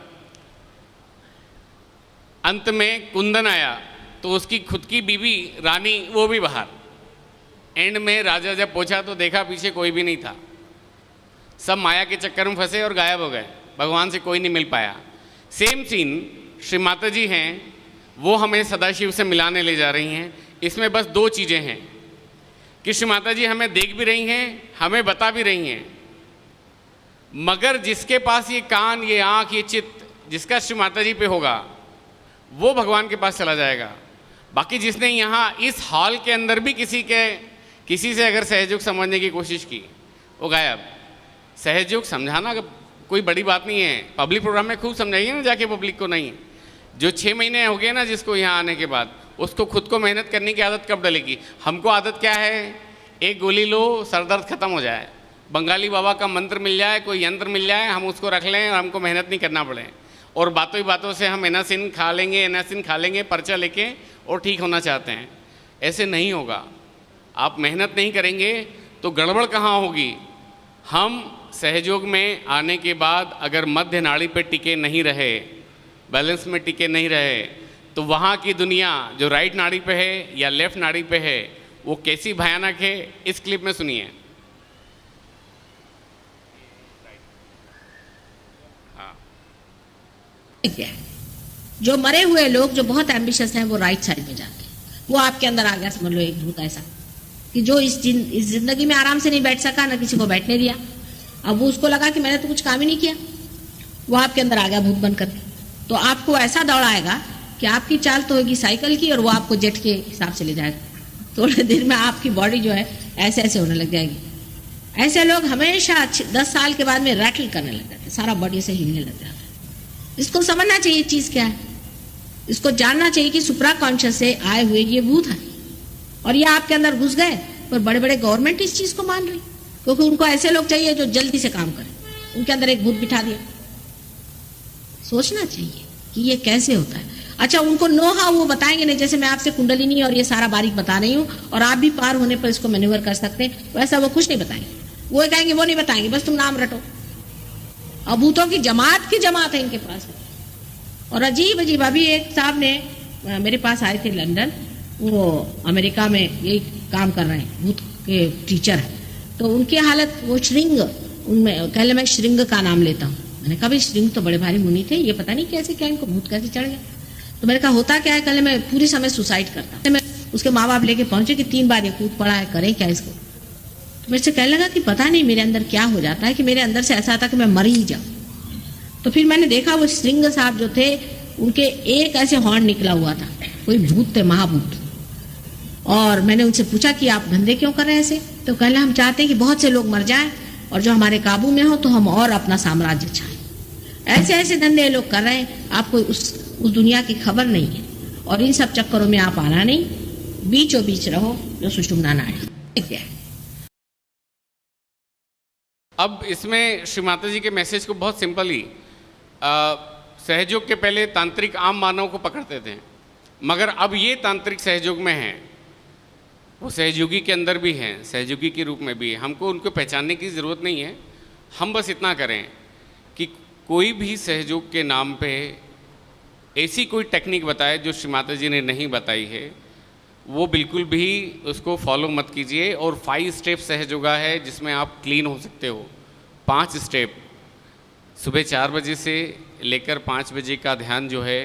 अंत में कुंदन आया तो उसकी खुद की बीवी रानी वो भी बाहर। एंड में राजा जब पहुंचा तो देखा पीछे कोई भी नहीं था, सब माया के चक्कर में फंसे और गायब हो गए, भगवान से कोई नहीं मिल पाया। सेम सीन श्री माता जी हैं, वो हमें सदाशिव से मिलाने ले जा रही हैं। इसमें बस दो चीज़ें हैं कि श्री माता जी हमें देख भी रही हैं, हमें बता भी रही हैं, मगर जिसके पास ये कान, ये आँख, ये चित्त जिसका श्री माता जी पे होगा वो भगवान के पास चला जाएगा। बाकी जिसने यहाँ इस हॉल के अंदर भी किसी से अगर सहयोग समझने की कोशिश की, वो गायब। सहयोग समझाना कोई बड़ी बात नहीं है, पब्लिक प्रोग्राम में खूब समझाइए ना जाके पब्लिक को। नहीं, जो 6 महीने हो गए ना जिसको यहाँ आने के बाद, उसको खुद को मेहनत करने की आदत कब डलेगी? हमको आदत क्या है, एक गोली लो सर दर्द खत्म हो जाए, बंगाली बाबा का मंत्र मिल जाए, कोई यंत्र मिल जाए, हम उसको रख लें और हमको मेहनत नहीं करना पड़े, और बातों ही बातों से हम एनासिन खा लेंगे पर्चा लेके और ठीक होना चाहते हैं। ऐसे नहीं होगा। आप मेहनत नहीं करेंगे तो गड़बड़ कहाँ होगी? हम सहयोग में आने के बाद अगर मध्य नाड़ी पे टिके नहीं रहे, बैलेंस में टिके नहीं रहे, तो वहाँ की दुनिया जो राइट नाड़ी पे है या लेफ्ट नाड़ी पे है वो कैसी भयानक है, इस क्लिप में सुनिए। जो मरे हुए लोग जो बहुत एम्बिशियस हैं वो राइट साइड में जाते हैं, वो आपके अंदर आ गया, समझ लो एक भूत ऐसा कि जो इस जिंदगी में आराम से नहीं बैठ सका, ना किसी को बैठने दिया। अब वो उसको लगा कि मैंने तो कुछ काम ही नहीं किया, वो आपके अंदर आ गया भूत बन करके। तो आपको ऐसा दौड़ाएगा कि आपकी चाल तो होगी साइकिल की और वो आपको जेट के हिसाब से ले जाएगा। थोड़ी देर में आपकी बॉडी जो है ऐसे ऐसे होने लग जाएगी। ऐसे लोग हमेशा 10 साल के बाद में रैटल करने लग जाते, सारा बॉडी से हिलने लग जाता है। इसको समझना चाहिए चीज क्या है, इसको जानना चाहिए कि सुप्रा कॉन्शियस से आए हुए ये भूत है और ये आपके अंदर घुस गए। पर बड़े बड़े गवर्नमेंट इस चीज को मान रही, क्योंकि उनको ऐसे लोग चाहिए जो जल्दी से काम करें। उनके अंदर एक भूत बिठा दिया। सोचना चाहिए कि ये कैसे होता है। अच्छा, उनको नो हाउ वो बताएंगे नहीं, जैसे मैं आपसे कुंडलिनी और ये सारा बारीक बता रही हूँ और आप भी पार होने पर इसको मैन्यूवर कर सकते हैं, वैसा वो कुछ नहीं बताएंगे। वो कहेंगे वो नहीं बताएंगे, बस तुम नाम रटो। और भूतों की जमात है इनके पास। और अजीब अजीब, अभी एक साहब ने मेरे पास आए थे लंदन, वो अमेरिका में यही काम कर रहे हैं, भूत के टीचर हैं। तो उनकी हालत, वो श्रृंग, उनमें कहले मैं श्रृंग का नाम लेता हूँ। मैंने कहा भाई श्रृंग तो बड़े भारी मुनि थे, ये पता नहीं कैसे क्या इनको भूत कैसे चढ़ गया। तो मैंने कहा होता क्या है, कहले मैं पूरी समय सुसाइड करता। मैं उसके माँ बाप लेके पहुंचे कि 3 बार ये कूद पड़ा है, करें क्या इसको। तो मेरे से कहने लगा कि पता नहीं मेरे अंदर क्या हो जाता है कि मेरे अंदर से ऐसा आता कि मैं मर ही जाऊं। तो फिर मैंने देखा वो श्रृंग साहब जो थे उनके एक ऐसे हॉर्न निकला हुआ था, कोई भूत थे, महाभूत। और मैंने उनसे पूछा कि आप धंधे क्यों कर रहे हैं ऐसे? तो कहला हम चाहते हैं कि बहुत से लोग मर जाएं और जो हमारे काबू में हो तो हम और अपना साम्राज्य छाएं। ऐसे ऐसे धंधे लोग कर रहे हैं, आपको उस दुनिया की खबर नहीं है और इन सब चक्करों में आप आना नहीं, बीचों बीच रहो जो सुषुम्ना नाड़ी। अब इसमें श्री माता जी के मैसेज को बहुत सिंपली, सहयोग के पहले तांत्रिक आम मानव को पकड़ते थे, मगर अब ये तांत्रिक सहयोग में हैं, वो सहयोगी के अंदर भी हैं, सहयोगी के रूप में भी है। हमको उनको पहचानने की ज़रूरत नहीं है। हम बस इतना करें कि कोई भी सहयोग के नाम पे ऐसी कोई टेक्निक बताए जो श्री माता जी ने नहीं बताई है, वो बिल्कुल भी उसको फॉलो मत कीजिए। और 5 स्टेप सहयोगा है जिसमें आप क्लीन हो सकते हो। 5 स्टेप, सुबह 4 बजे से लेकर 5 बजे का ध्यान जो है,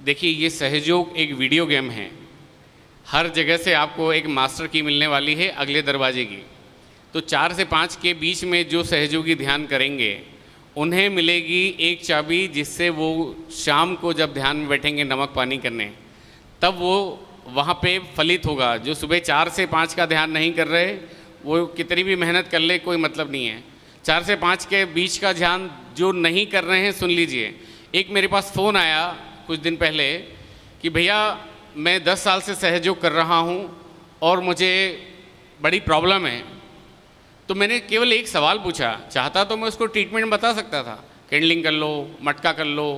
देखिए ये सहयोग एक वीडियो गेम है। हर जगह से आपको एक मास्टर की मिलने वाली है अगले दरवाजे की। तो 4 से 5 के बीच में जो सहयोगी ध्यान करेंगे उन्हें मिलेगी एक चाबी, जिससे वो शाम को जब ध्यान में बैठेंगे नमक पानी करने, तब वो वहाँ पे फलित होगा। जो सुबह 4 से 5 का ध्यान नहीं कर रहे, वो कितनी भी मेहनत कर ले कोई मतलब नहीं है। 4 से 5 के बीच का ध्यान जो नहीं कर रहे हैं, सुन लीजिए। एक मेरे पास फ़ोन आया कुछ दिन पहले कि भैया मैं 10 साल से सहयोग कर रहा हूँ और मुझे बड़ी प्रॉब्लम है, तो मैंने केवल एक सवाल पूछा। चाहता तो मैं उसको ट्रीटमेंट बता सकता था, कैंडलिंग कर लो, मटका कर लो,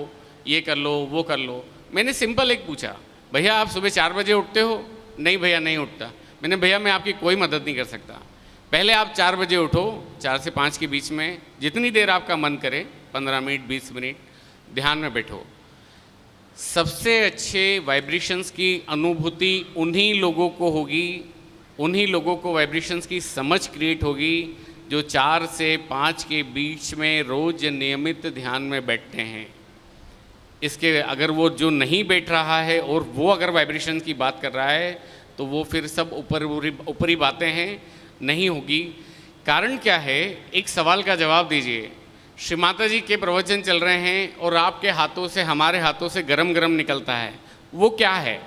ये कर लो, वो कर लो। मैंने सिंपल एक पूछा, भैया आप सुबह 4 बजे उठते हो? नहीं भैया नहीं उठता। मैंने भैया मैं आपकी कोई मदद नहीं कर सकता, पहले आप 4 बजे उठो, 4 से 5 के बीच में जितनी देर आपका मन करे, 15 मिनट 20 मिनट ध्यान में बैठो। सबसे अच्छे वाइब्रेशंस की अनुभूति उन्हीं लोगों को होगी, उन्हीं लोगों को वाइब्रेशंस की समझ क्रिएट होगी जो 4 से 5 के बीच में रोज नियमित ध्यान में बैठते हैं। इसके अगर वो जो नहीं बैठ रहा है और वो अगर वाइब्रेशंस की बात कर रहा है तो वो फिर सब ऊपरी बातें हैं, नहीं होगी। कारण क्या है, एक सवाल का जवाब दीजिए। श्री माता जी के प्रवचन चल रहे हैं और आपके हाथों से, हमारे हाथों से गरम गरम निकलता है, वो क्या है?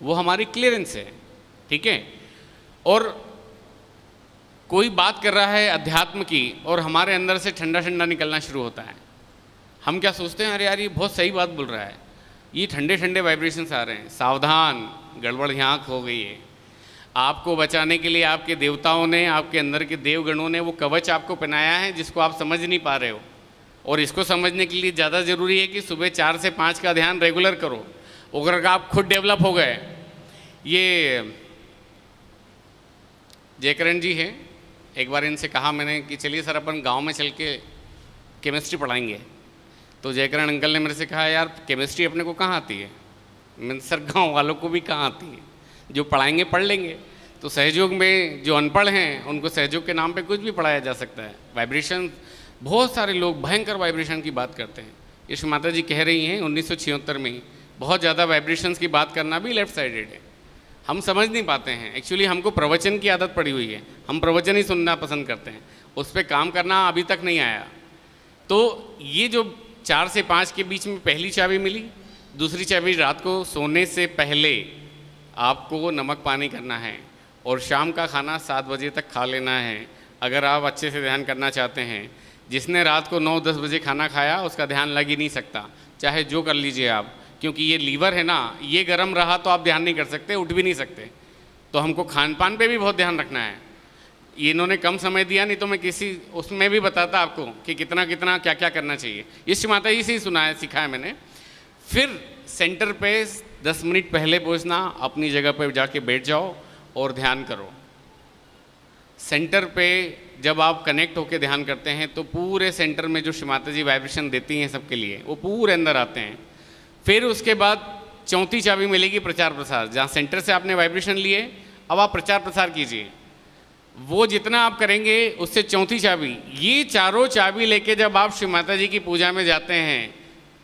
वो हमारी क्लियरेंस है, ठीक है। और कोई बात कर रहा है अध्यात्म की और हमारे अंदर से ठंडा ठंडा निकलना शुरू होता है। हम क्या सोचते हैं, अरे यार ये बहुत सही बात बोल रहा है, ये ठंडे ठंडे वाइब्रेशंस आ रहे हैं, सावधान गड़बड़ यहाँ हो गई है। आपको बचाने के लिए आपके देवताओं ने, आपके अंदर के देवगणों ने वो कवच आपको पहनाया है जिसको आप समझ नहीं पा रहे हो। और इसको समझने के लिए ज़्यादा ज़रूरी है कि सुबह 4 से 5 का ध्यान रेगुलर करो। अगर आप खुद डेवलप हो गए, ये जयकरण जी हैं, एक बार इनसे कहा मैंने कि चलिए सर अपन गांव में चल के केमिस्ट्री पढ़ाएंगे। तो जयकरण अंकल ने मेरे से कहा, यार केमिस्ट्री अपने को कहाँ आती है? मैंने सर गांव वालों को भी कहाँ आती है, जो पढ़ाएंगे पढ़ लेंगे। तो सहयोग में जो अनपढ़ हैं उनको सहयोग के नाम पे कुछ भी पढ़ाया जा सकता है। वाइब्रेशन, बहुत सारे लोग भयंकर वाइब्रेशन की बात करते हैं। ये श्री माता जी कह रही हैं 1976 में बहुत ज़्यादा वाइब्रेशंस की बात करना भी लेफ्ट साइडेड है। हम समझ नहीं पाते हैं। एक्चुअली हमको प्रवचन की आदत पड़ी हुई है, हम प्रवचन ही सुनना पसंद करते हैं, उस पर काम करना अभी तक नहीं आया। तो ये जो 4 से 5 के बीच में पहली चाबी मिली, दूसरी चाबी रात को सोने से पहले आपको नमक पानी करना है और शाम का खाना 7 बजे तक खा लेना है अगर आप अच्छे से ध्यान करना चाहते हैं। जिसने रात को 9-10 बजे खाना खाया उसका ध्यान लग ही नहीं सकता, चाहे जो कर लीजिए आप, क्योंकि ये लीवर है ना, ये गर्म रहा तो आप ध्यान नहीं कर सकते, उठ भी नहीं सकते। तो हमको खान पान पे भी बहुत ध्यान रखना है। ये इन्होंने कम समय दिया, नहीं तो मैं किसी उसमें भी बताता आपको कि कितना कितना क्या क्या करना चाहिए। ये श्री माता जी से ही सुना है, सिखाया मैंने। फिर सेंटर पे 10 मिनट पहले पहुंचना, अपनी जगह पर जाके बैठ जाओ और ध्यान करो। सेंटर पे जब आप कनेक्ट होकर ध्यान करते हैं तो पूरे सेंटर में जो श्री माता जी वाइब्रेशन देती हैं सबके लिए, वो पूरे अंदर आते हैं। फिर उसके बाद चौथी चाबी मिलेगी प्रचार प्रसार। जहाँ सेंटर से आपने वाइब्रेशन लिए, अब आप प्रचार प्रसार कीजिए। वो जितना आप करेंगे उससे चौथी चाबी, ये चारों चाबी लेके जब आप श्री माता जी की पूजा में जाते हैं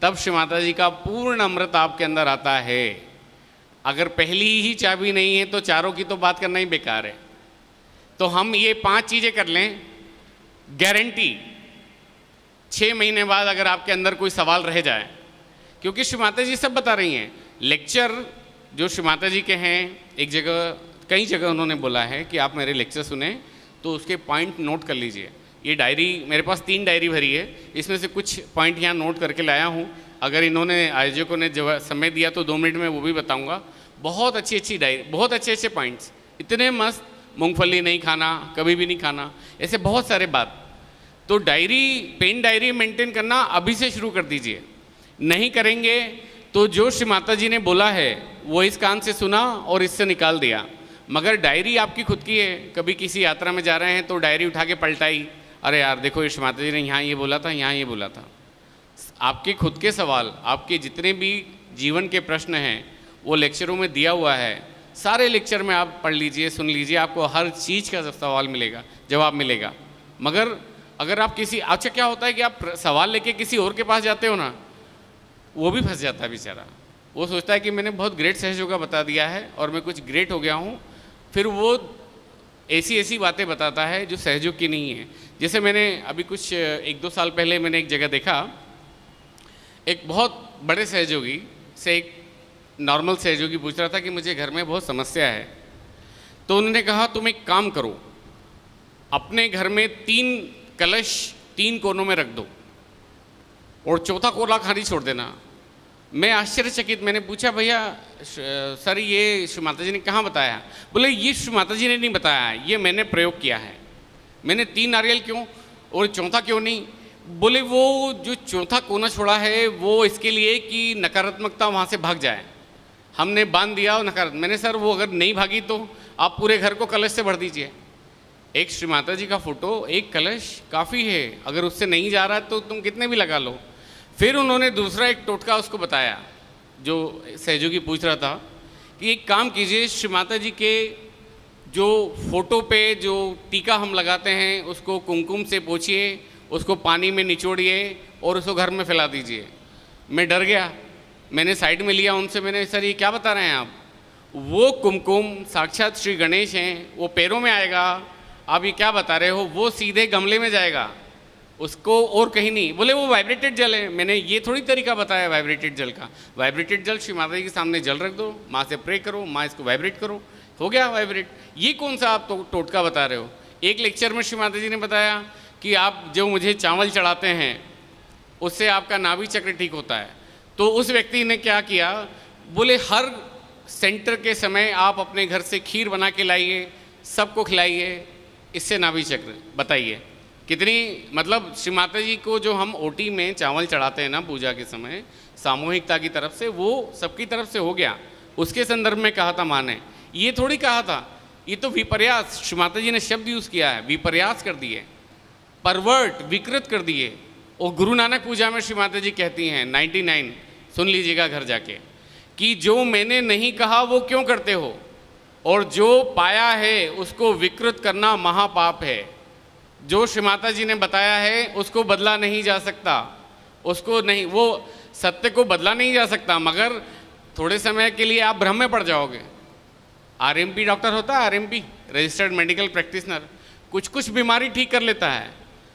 तब श्री माता जी का पूर्ण अमृत आपके अंदर आता है। अगर पहली ही चाबी नहीं है तो चारों की तो बात करना ही बेकार है। तो हम ये 5 चीज़ें कर लें, गारंटी 6 महीने बाद अगर आपके अंदर कोई सवाल रह जाए, क्योंकि श्री माता जी सब बता रही हैं। लेक्चर जो श्री माता जी के हैं, एक जगह कई जगह उन्होंने बोला है कि आप मेरे लेक्चर सुने तो उसके पॉइंट नोट कर लीजिए। ये डायरी मेरे पास 3 डायरी भरी है, इसमें से कुछ पॉइंट यहाँ नोट करके लाया हूँ। अगर इन्होंने आयोजकों ने जब समय दिया तो 2 मिनट में वो भी बताऊँगा। बहुत अच्छी डायरी, बहुत अच्छे पॉइंट्स, इतने मस्त। मूंगफली नहीं खाना, कभी भी नहीं खाना, ऐसे बहुत सारे बात। तो डायरी, पेन डायरी मेंटेन करना अभी से शुरू कर दीजिए। नहीं करेंगे तो जो श्री माता जी ने बोला है वो इस कान से सुना और इससे निकाल दिया। मगर डायरी आपकी खुद की है। कभी किसी यात्रा में जा रहे हैं तो डायरी उठा के पलटाई, अरे यार देखो श्री माता जी ने यहाँ ये बोला था, यहाँ ये बोला था। आपके खुद के सवाल, आपके जितने भी जीवन के प्रश्न हैं वो लेक्चरों में दिया हुआ है। सारे लेक्चर में आप पढ़ लीजिए, सुन लीजिए, आपको हर चीज़ का सवाल मिलेगा, जवाब मिलेगा। मगर अगर आप किसी, अच्छा क्या होता है कि आप सवाल लेके किसी और के पास जाते हो ना, वो भी फंस जाता है बेचारा। वो सोचता है कि मैंने बहुत ग्रेट सहयोग बता दिया है और मैं कुछ ग्रेट हो गया हूँ, फिर वो ऐसी बातें बताता है जो सहयोग की नहीं है। जैसे मैंने अभी कुछ 1-2 साल पहले मैंने एक जगह देखा, एक बहुत बड़े सहयोगी से एक नॉर्मल सहयोगी पूछ रहा था कि मुझे घर में बहुत समस्या है। तो उन्होंने कहा तुम एक काम करो, अपने घर में 3 कलश 3 कोनों में रख दो और चौथा कोना खाली छोड़ देना। मैं आश्चर्यचकित, मैंने पूछा भैया सर ये श्री माता जी ने कहाँ बताया? बोले ये श्री माता जी ने नहीं बताया, ये मैंने प्रयोग किया है। मैंने 3 नारियल क्यों और चौथा क्यों नहीं? बोले वो जो चौथा कोना छोड़ा है वो इसके लिए कि नकारात्मकता वहाँ से भाग जाए, हमने बांध दिया और नकारात्मक। मैंने सर वो अगर नहीं भागी तो आप पूरे घर को कलश से भर दीजिए। एक श्री माता जी का फोटो, एक कलश काफ़ी है, अगर उससे नहीं जा रहा तो तुम कितने भी लगा लो। फिर उन्होंने दूसरा एक टोटका उसको बताया, जो सहयोगी पूछ रहा था कि एक काम कीजिए, श्री माता जी के जो फोटो पे जो टीका हम लगाते हैं उसको कुमकुम से पोंछिए, उसको पानी में निचोड़िए और उसको घर में फैला दीजिए। मैं डर गया, मैंने साइड में लिया उनसे, मैंने सर ये क्या बता रहे हैं आप? वो कुमकुम साक्षात श्री गणेश हैं, वो पैरों में आएगा, आप ये क्या बता रहे हो? वो सीधे गमले में जाएगा, उसको और कहीं नहीं। बोले वो वाइब्रेटेड जल है। मैंने ये थोड़ी तरीका बताया वाइब्रेटेड जल का। वाइब्रेटेड जल श्री माता जी के सामने जल रख दो, माँ से प्रे करो, माँ इसको वाइब्रेट करो, हो गया वाइब्रेट। ये कौन सा आप तो टोटका बता रहे हो? एक लेक्चर में श्री माता जी ने बताया कि आप जो मुझे चावल चढ़ाते हैं उससे आपका नाभि चक्र ठीक होता है। तो उस व्यक्ति ने क्या किया, बोले हर सेंटर के समय आप अपने घर से खीर बना के लाइए, सबको खिलाइए, इससे नाभि चक्र। बताइए कितनी, मतलब श्री माता जी को जो हम ओटी में चावल चढ़ाते हैं ना पूजा के समय, सामूहिकता की तरफ से, वो सबकी तरफ से हो गया। उसके संदर्भ में कहा था माँ ने, ये थोड़ी कहा था, ये तो विपर्यास, श्री माता जी ने शब्द यूज़ किया है, विपर्यास कर दिए, परवर्ट, विकृत कर दिए। और गुरु नानक पूजा में श्री माता जी कहती हैं 99, सुन लीजिएगा घर जाके, कि जो मैंने नहीं कहा वो क्यों करते हो, और जो पाया है उसको विकृत करना महापाप है। जो श्री माता जी ने बताया है उसको बदला नहीं जा सकता, उसको नहीं, वो सत्य को बदला नहीं जा सकता, मगर थोड़े समय के लिए आप भ्रम में पड़ जाओगे। आरएमपी डॉक्टर होता है, आरएमपी रजिस्टर्ड मेडिकल प्रैक्टिशनर, कुछ कुछ बीमारी ठीक कर लेता है,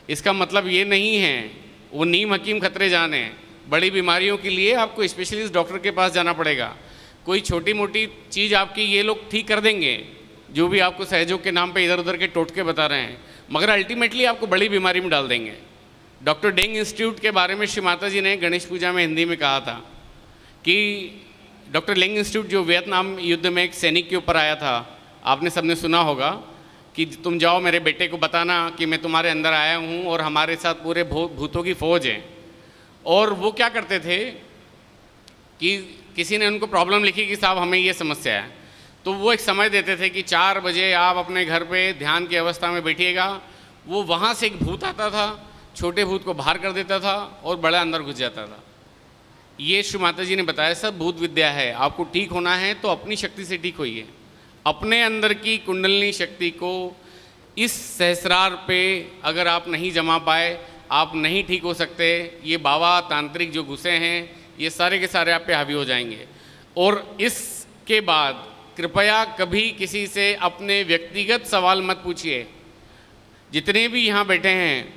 इसका मतलब ये नहीं है वो नीम हकीम खतरे जान है। बड़ी बीमारियों के लिए आपको स्पेशलिस्ट डॉक्टर के पास जाना पड़ेगा। कोई छोटी मोटी चीज़ आपकी ये लोग ठीक कर देंगे, जो भी आपको सहयोग के नाम पे इधर उधर के टोटके बता रहे हैं, मगर अल्टीमेटली आपको बड़ी बीमारी में डाल देंगे। डॉक्टर डेंग इंस्टीट्यूट के बारे में श्री माता जी ने गणेश पूजा में हिंदी में कहा था कि डॉक्टर लेंग इंस्टीट्यूट जो वियतनाम युद्ध में एक सैनिक के ऊपर आया था, आपने सबने सुना होगा कि तुम जाओ मेरे बेटे को बताना कि मैं तुम्हारे अंदर आया हूँ और हमारे साथ पूरे भूतों की फौज है। और वो क्या करते थे कि किसी ने उनको प्रॉब्लम लिखी कि साहब हमें ये समस्या है, तो वो एक समय देते थे कि 4 बजे आप अपने घर पे ध्यान की अवस्था में बैठिएगा। वो वहाँ से एक भूत आता था, छोटे भूत को बाहर कर देता था और बड़ा अंदर घुस जाता था। ये श्री माता जी ने बताया सब भूत विद्या है। आपको ठीक होना है तो अपनी शक्ति से ठीक होइए, अपने अंदर की कुंडलिनी शक्ति को इस सहस्रार पे अगर आप नहीं जमा पाए, आप नहीं ठीक हो सकते। ये बाबा तांत्रिक जो घुसे हैं ये सारे के सारे आप पे हावी हो जाएंगे। और इसके बाद कृपया कभी किसी से अपने व्यक्तिगत सवाल मत पूछिए। जितने भी यहाँ बैठे हैं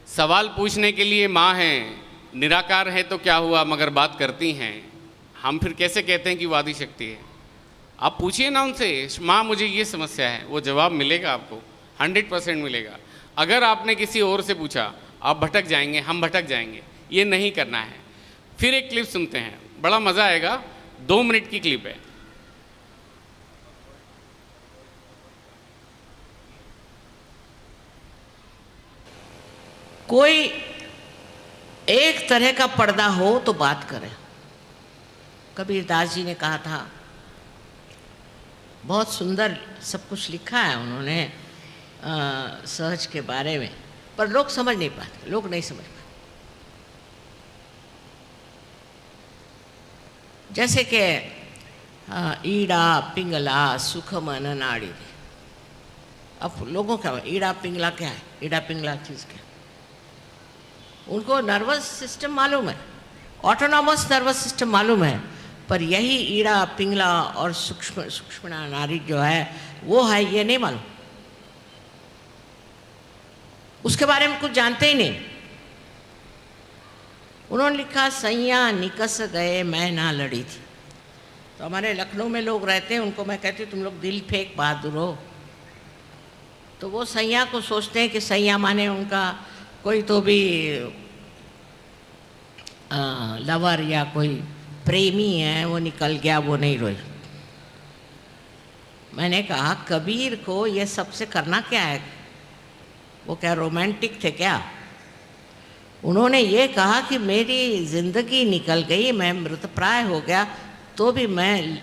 सवाल पूछने के लिए माँ हैं, निराकार है तो क्या हुआ, मगर बात करती हैं। हम फिर कैसे कहते हैं कि वो आदि शक्ति है? आप पूछिए ना उनसे, माँ मुझे ये समस्या है, वो जवाब मिलेगा आपको, 100% मिलेगा। अगर आपने किसी और से पूछा आप भटक जाएंगे, हम भटक जाएंगे, ये नहीं करना है। फिर एक क्लिप सुनते हैं, बड़ा मज़ा आएगा, 2 मिनट की क्लिप है। कोई एक तरह का पर्दा हो तो बात करें। कबीर दास जी ने कहा था, बहुत सुंदर सब कुछ लिखा है उन्होंने सहज के बारे में, पर लोग समझ नहीं पाते, लोग नहीं समझ पाते। जैसे कि ईड़ा पिंगला सुख मन नाड़ी। अब लोगों का ईड़ा पिंगला क्या है, ईड़ा पिंगला चीज़ क्या है? उनको नर्वस सिस्टम मालूम है, ऑटोनॉमस नर्वस सिस्टम मालूम है, पर यही ईड़ा पिंगला और सूक्ष्म नाड़ी जो है वो है, ये नहीं मालूम। उसके बारे में कुछ जानते ही नहीं। उन्होंने लिखा, सैया निकस गए मैं ना लड़ी थी। तो हमारे लखनऊ में लोग रहते हैं, उनको मैं कहती हूँ तुम लोग दिल फेंक बहादुर हो। तो वो सैया को सोचते हैं कि सैया माने उनका कोई तो भी लवर या कोई प्रेमी है वो निकल गया, वो नहीं रोई। मैंने कहा कबीर को ये सबसे करना क्या है, वो क्या रोमांटिक थे क्या? उन्होंने ये कहा कि मेरी ज़िंदगी निकल गई, मैं मृतप्राय हो गया, तो भी मैं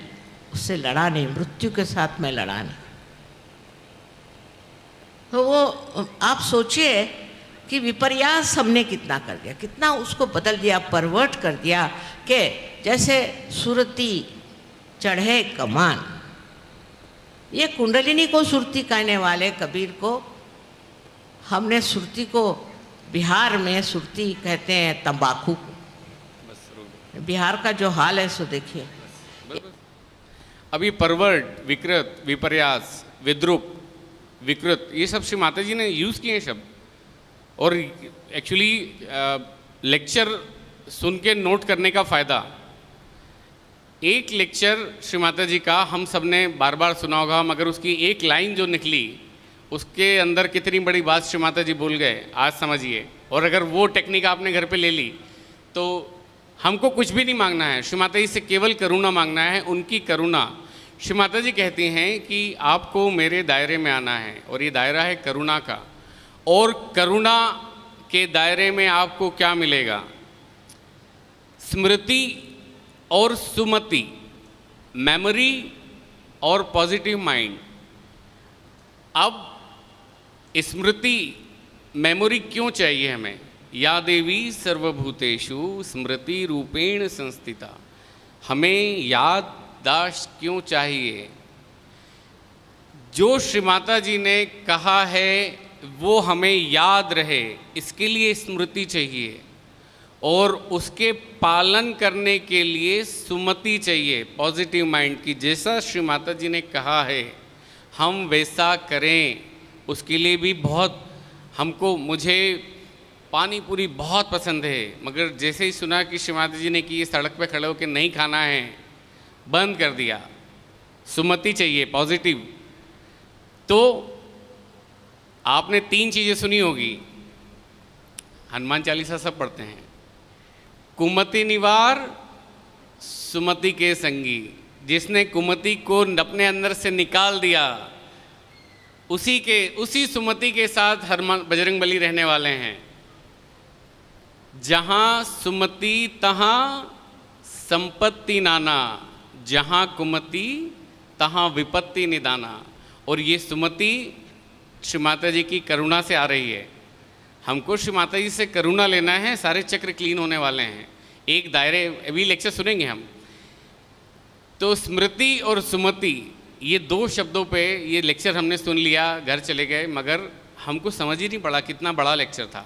उससे लड़ा नहीं, मृत्यु के साथ मैं लड़ा नहीं। तो वो आप सोचिए कि विपर्यास हमने कितना कर दिया, कितना उसको बदल दिया, परवर्ट कर दिया कि जैसे सुरती चढ़े कमान। ये कुंडलिनी को सुरती कहने वाले कबीर को हमने सुरती को, बिहार में सुरती कहते हैं तंबाकू को। बिहार का जो हाल है सो देखिए। अभी परवर्ट, विकृत, विपर्यास, विद्रूप, विकृत, ये सब श्री माता जी ने यूज़ किए हैं शब्द। और एक्चुअली लेक्चर सुन के नोट करने का फ़ायदा, एक लेक्चर श्री माता जी का हम सब ने बार बार सुना होगा, मगर उसकी एक लाइन जो निकली उसके अंदर कितनी बड़ी बात श्री माता जी बोल गए, आज समझिए। और अगर वो टेक्निक आपने घर पे ले ली तो हमको कुछ भी नहीं मांगना है, श्री माता जी से केवल करुणा मांगना है, उनकी करुणा। श्री माता जी कहती हैं कि आपको मेरे दायरे में आना है, और ये दायरा है करुणा का। और करुणा के दायरे में आपको क्या मिलेगा? स्मृति और सुमति, मेमोरी और पॉजिटिव माइंड। अब स्मृति, मेमोरी क्यों चाहिए हमें? या देवी सर्वभूतेषु स्मृति रूपेण संस्थिता। हमें याददाश्त क्यों चाहिए? जो श्री माता जी ने कहा है वो हमें याद रहे, इसके लिए स्मृति चाहिए, और उसके पालन करने के लिए सुमति चाहिए, पॉजिटिव माइंड की। जैसा श्री माता जी ने कहा है हम वैसा करें। उसके लिए भी बहुत हमको, मुझे पानी पूरी बहुत पसंद है, मगर जैसे ही सुना कि श्री माता जी ने कि ये सड़क पे खड़े होकर नहीं खाना है, बंद कर दिया। सुमति चाहिए, पॉजिटिव। तो आपने 3 चीज़ें सुनी होगी, हनुमान चालीसा सब पढ़ते हैं। कुमति निवार सुमति के संगी। जिसने कुमति को अपने अंदर से निकाल दिया, उसी सुमति के साथ हनुमान बजरंगबली रहने वाले हैं। जहाँ सुमति तहाँ संपत्ति नाना, जहाँ कुमति तहाँ विपत्ति निदाना। और ये सुमति श्री माता जी की करुणा से आ रही है। हमको श्री माता जी से करुणा लेना है, सारे चक्र क्लीन होने वाले हैं। एक दायरे, अभी लेक्चर सुनेंगे हम। तो स्मृति और सुमति, ये 2 शब्दों पे ये लेक्चर हमने सुन लिया, घर चले गए, मगर हमको समझ ही नहीं पड़ा कितना बड़ा लेक्चर था।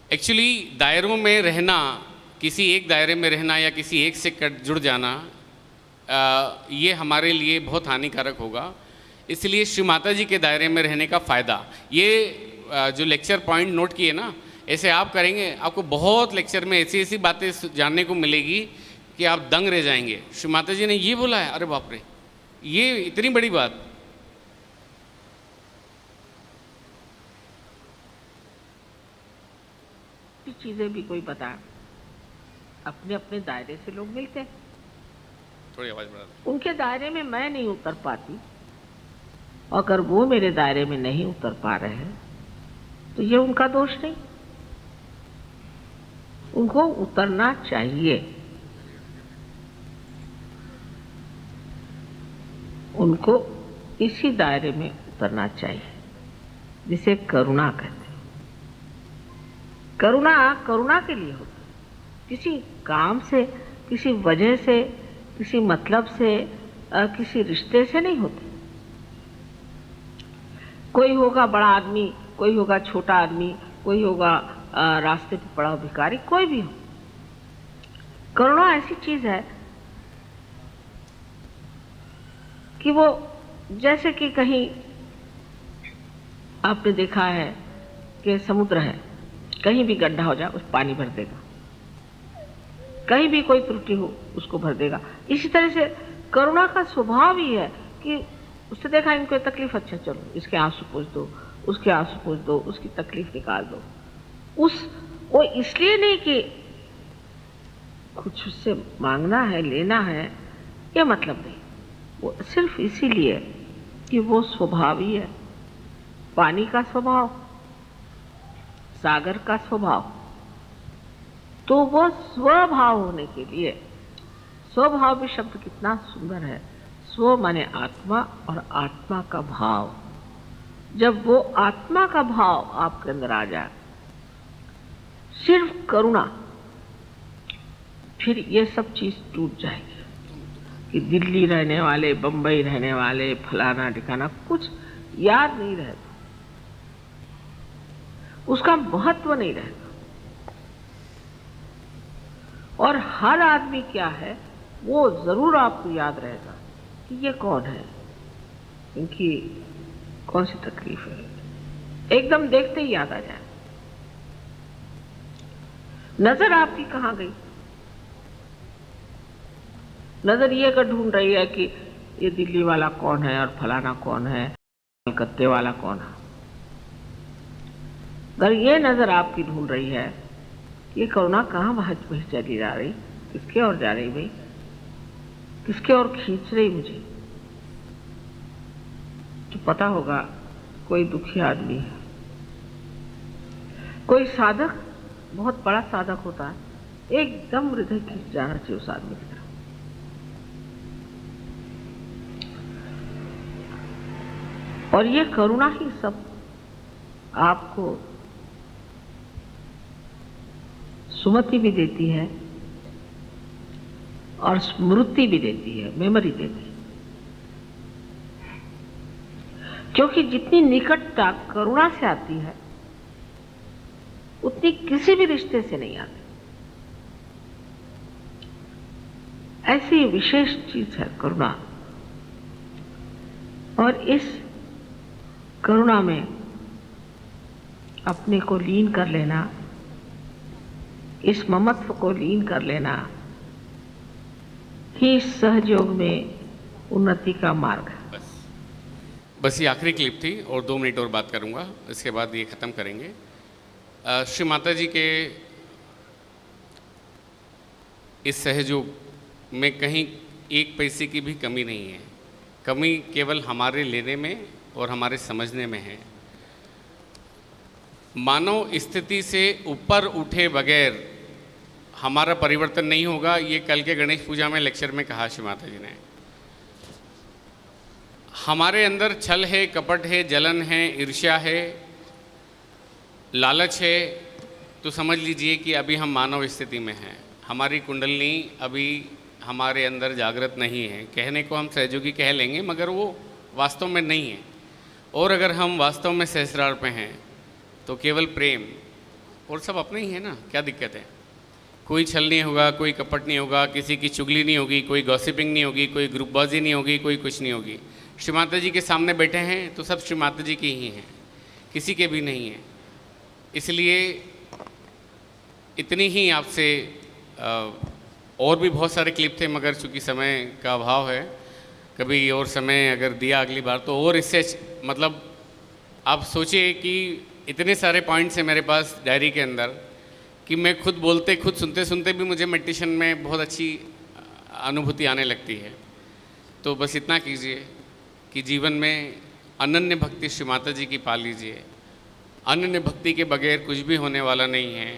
एक्चुअली दायरों में रहना, किसी एक दायरे में रहना या किसी एक से जुड़ जाना, ये हमारे लिए बहुत हानिकारक होगा। इसलिए श्री माता जी के दायरे में रहने का फ़ायदा, ये जो लेक्चर पॉइंट नोट किए ना, ऐसे आप करेंगे, आपको बहुत लेक्चर में ऐसी ऐसी बातें जानने को मिलेगी कि आप दंग रह जाएंगे। श्री माता जी ने ये बोला है, अरे बाप रे, ये इतनी बड़ी बात। चीजें भी कोई बता, अपने अपने दायरे से लोग मिलते हैं। थोड़ी आवाज बढ़ा दो। उनके दायरे में मैं नहीं उतर पाती, अगर वो मेरे दायरे में नहीं उतर पा रहे हैं तो ये उनका दोष नहीं, उनको उतरना चाहिए। उनको इसी दायरे में उतरना चाहिए जिसे करुणा कहते हैं। करुणा करुणा के लिए होता है, किसी काम से, किसी वजह से, किसी मतलब से, किसी रिश्ते से नहीं होती। कोई होगा बड़ा आदमी, कोई होगा छोटा आदमी, कोई होगा रास्ते पे पड़ा भिखारी, कोई भी हो। करुणा ऐसी चीज है कि वो, जैसे कि कहीं आपने देखा है कि समुद्र है, कहीं भी गड्ढा हो जाए उस पानी भर देगा, कहीं भी कोई त्रुटि हो उसको भर देगा। इसी तरह से करुणा का स्वभाव ही है कि उससे देखा इनको तकलीफ, अच्छा चलो इसके आंसू पोंछ दो, उसके आंसू पोंछ दो, उसकी तकलीफ निकाल दो। वो इसलिए नहीं कि कुछ उससे मांगना है, लेना है, ये मतलब नहीं। वो सिर्फ इसीलिए कि वो स्वभाव ही है, पानी का स्वभाव, सागर का स्वभाव। तो वो स्वभाव होने के लिए, स्वभाव भी शब्द कितना सुंदर है। स्व माने आत्मा और आत्मा का भाव। जब वो आत्मा का भाव आपके अंदर आ जाए, सिर्फ करुणा, फिर ये सब चीज टूट जाएगी कि दिल्ली रहने वाले, बंबई रहने वाले, फलाना ठिकाना, कुछ याद नहीं रहता, उसका महत्व नहीं रहता। और हर आदमी क्या है वो जरूर आपको याद रहेगा कि ये कौन है, इनकी कौन सी तकलीफ है, एकदम देखते ही याद आ जाए। नजर आपकी कहाँ गई? नजर ये कर ढूंढ रही है कि ये दिल्ली वाला कौन है और फलाना कौन है, कलकत्ते वाला कौन है। अगर ये नजर आपकी ढूंढ रही है ये करुणा कहाँ भाज बही चली जा रही, किसके ओर जा रही भाई, किसके ओर खींच रही मुझे, तो पता होगा कोई दुखी आदमी है। कोई साधक, बहुत बड़ा साधक होता है, एकदम हृदय खींच जाना चाहिए उस आदमी की तरफ। और ये करुणा ही सब आपको सुमति भी देती है और स्मृति भी देती है, मेमोरी देती है। क्योंकि जितनी निकटता करुणा से आती है उतनी किसी भी रिश्ते से नहीं आती। ऐसी विशेष चीज है करुणा। और इस करुणा में अपने को लीन कर लेना, इस ममत्व को लीन कर लेना ही सहयोग में उन्नति का मार्ग है। बस ये आखिरी क्लिप थी और 2 मिनट और बात करूंगा, इसके बाद ये ख़त्म करेंगे। श्री माता जी के इस सहयोग में कहीं 1 पैसे की भी कमी नहीं है। कमी केवल हमारे लेने में और हमारे समझने में है। मानव स्थिति से ऊपर उठे बगैर हमारा परिवर्तन नहीं होगा। ये कल के गणेश पूजा में लेक्चर में कहा श्री माता जी ने। हमारे अंदर छल है, कपट है, जलन है, ईर्ष्या है, लालच है, तो समझ लीजिए कि अभी हम मानव स्थिति में हैं। हमारी कुंडलनी अभी हमारे अंदर जागृत नहीं है। कहने को हम सहयोगी कह लेंगे मगर वो वास्तव में नहीं है। और अगर हम वास्तव में सहस्रार पे हैं तो केवल प्रेम और सब अपने ही है ना, क्या दिक्कत है। कोई छल नहीं होगा, कोई कपट नहीं होगा, किसी की चुगली नहीं होगी, कोई गॉसिपिंग नहीं होगी, कोई ग्रुपबाजी नहीं होगी, कोई कुछ नहीं होगी। श्री माता जी के सामने बैठे हैं तो सब श्री माता जी की ही हैं, किसी के भी नहीं है। इसलिए इतनी ही आपसे और भी बहुत सारे क्लिप थे मगर चूँकि समय का अभाव है, कभी और समय अगर दिया अगली बार तो और इससे मतलब आप सोचिए कि इतने सारे पॉइंट्स हैं मेरे पास डायरी के अंदर कि मैं खुद बोलते खुद सुनते सुनते भी मुझे मेडिटेशन में बहुत अच्छी अनुभूति आने लगती है। तो बस इतना कीजिए कि जीवन में अनन्य भक्ति श्री माता जी की पा लीजिए। अनन्य भक्ति के बगैर कुछ भी होने वाला नहीं है,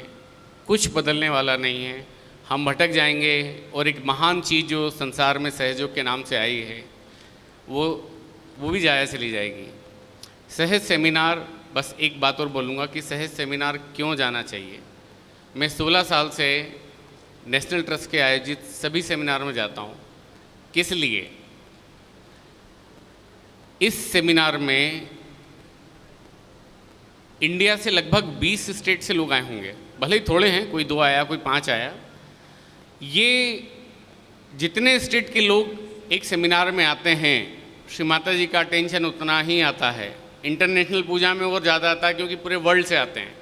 कुछ बदलने वाला नहीं है। हम भटक जाएंगे और एक महान चीज़ जो संसार में सहयोग के नाम से आई है वो भी जाया चली जाएगी। सहज सेमिनार, बस एक बात और बोलूँगा कि सहज सेमिनार क्यों जाना चाहिए। मैं 16 साल से नेशनल ट्रस्ट के आयोजित सभी सेमिनार में जाता हूँ। किस लिए? इस सेमिनार में इंडिया से लगभग 20 स्टेट से लोग आए होंगे, भले ही थोड़े हैं, कोई 2 आया, कोई 5 आया। ये जितने स्टेट के लोग एक सेमिनार में आते हैं, श्री माता जी का अटेंशन उतना ही आता है। इंटरनेशनल पूजा में और ज़्यादा आता है क्योंकि पूरे वर्ल्ड से आते हैं।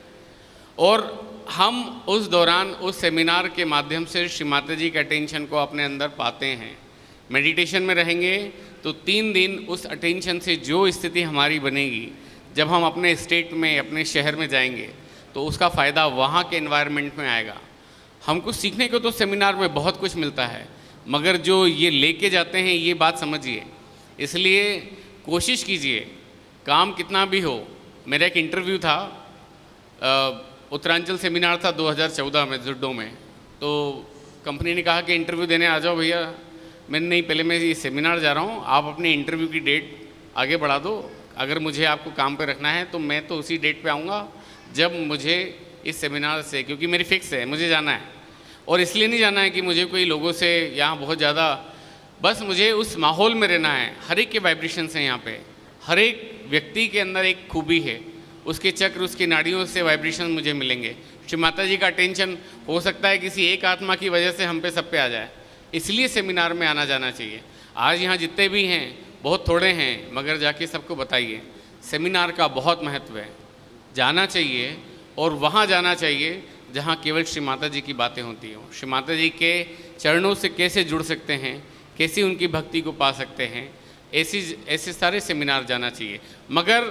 और हम उस दौरान उस सेमिनार के माध्यम से श्री माता जी के अटेंशन को अपने अंदर पाते हैं। मेडिटेशन में रहेंगे तो 3 दिन उस अटेंशन से जो स्थिति हमारी बनेगी, जब हम अपने स्टेट में, अपने शहर में जाएंगे तो उसका फ़ायदा वहाँ के एनवायरनमेंट में आएगा। हमको सीखने को तो सेमिनार में बहुत कुछ मिलता है, मगर जो ये लेके जाते हैं ये बात समझिए। इसलिए कोशिश कीजिए, काम कितना भी हो। मेरा एक इंटरव्यू था, उत्तरांचल सेमिनार था 2014 में जुड्डो में, तो कंपनी ने कहा कि इंटरव्यू देने आ जाओ भैया। मैंने नहीं, पहले मैं ये सेमिनार जा रहा हूँ, आप अपने इंटरव्यू की डेट आगे बढ़ा दो। अगर मुझे आपको काम पे रखना है तो मैं तो उसी डेट पे आऊँगा जब मुझे इस सेमिनार से, क्योंकि मेरी फिक्स है, मुझे जाना है। और इसलिए नहीं जाना है कि मुझे कोई लोगों से यहाँ बहुत ज़्यादा, बस मुझे उस माहौल में रहना है। हर एक के वाइब्रेशंस हैं यहाँ पे, हर एक व्यक्ति के अंदर एक खूबी है, उसके चक्र, उसकी नाड़ियों से वाइब्रेशन मुझे मिलेंगे। श्री माता जी का अटेंशन हो सकता है किसी एक आत्मा की वजह से हम पे सब पे आ जाए, इसलिए सेमिनार में आना जाना चाहिए। आज यहाँ जितने भी हैं बहुत थोड़े हैं, मगर जाके सबको बताइए सेमिनार का बहुत महत्व है, जाना चाहिए। और वहाँ जाना चाहिए जहाँ केवल श्री माता जी की बातें होती हों। श्री माता जी के चरणों से कैसे जुड़ सकते हैं, कैसे उनकी भक्ति को पा सकते हैं, ऐसे सारे सेमिनार जाना चाहिए। मगर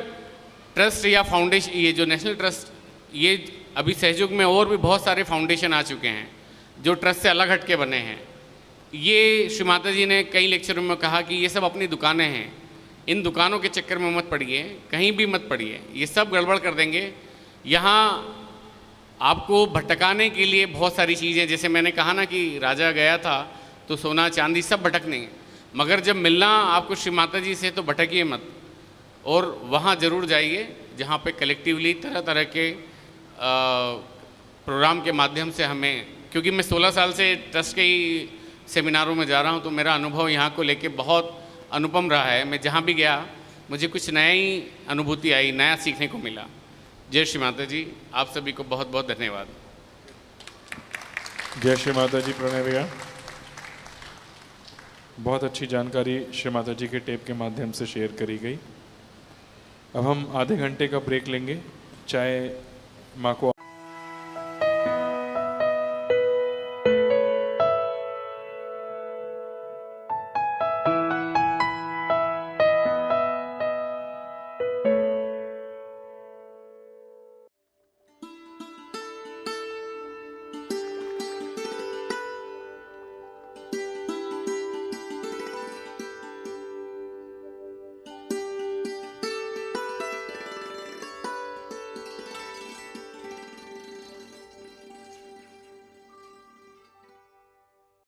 ट्रस्ट या फाउंडेशन, ये जो नेशनल ट्रस्ट, ये अभी सहयोग में और भी बहुत सारे फाउंडेशन आ चुके हैं जो ट्रस्ट से अलग हट के बने हैं। ये श्री माता जी ने कई लेक्चरों में कहा कि ये सब अपनी दुकानें हैं, इन दुकानों के चक्कर में मत पड़िए, कहीं भी मत पड़िए, ये सब गड़बड़ कर देंगे। यहाँ आपको भटकाने के लिए बहुत सारी चीज़ें, जैसे मैंने कहा ना कि राजा गया था तो सोना चांदी सब भटकने, मगर जब मिलना आपको श्री माता जी से तो भटकिए मत। और वहाँ ज़रूर जाइए जहाँ पे कलेक्टिवली तरह तरह के प्रोग्राम के माध्यम से हमें, क्योंकि मैं 16 साल से ट्रस्ट के ही सेमिनारों में जा रहा हूँ, तो मेरा अनुभव यहाँ को लेके बहुत अनुपम रहा है। मैं जहाँ भी गया मुझे कुछ नई अनुभूति आई, नया सीखने को मिला। जय श्री माता जी, आप सभी को बहुत बहुत धन्यवाद। जय श्री माता जी। प्रणय भैया, बहुत अच्छी जानकारी श्री माता जी के टेप के माध्यम से शेयर करी गई। अब हम आधे घंटे का ब्रेक लेंगे, चाय माँ को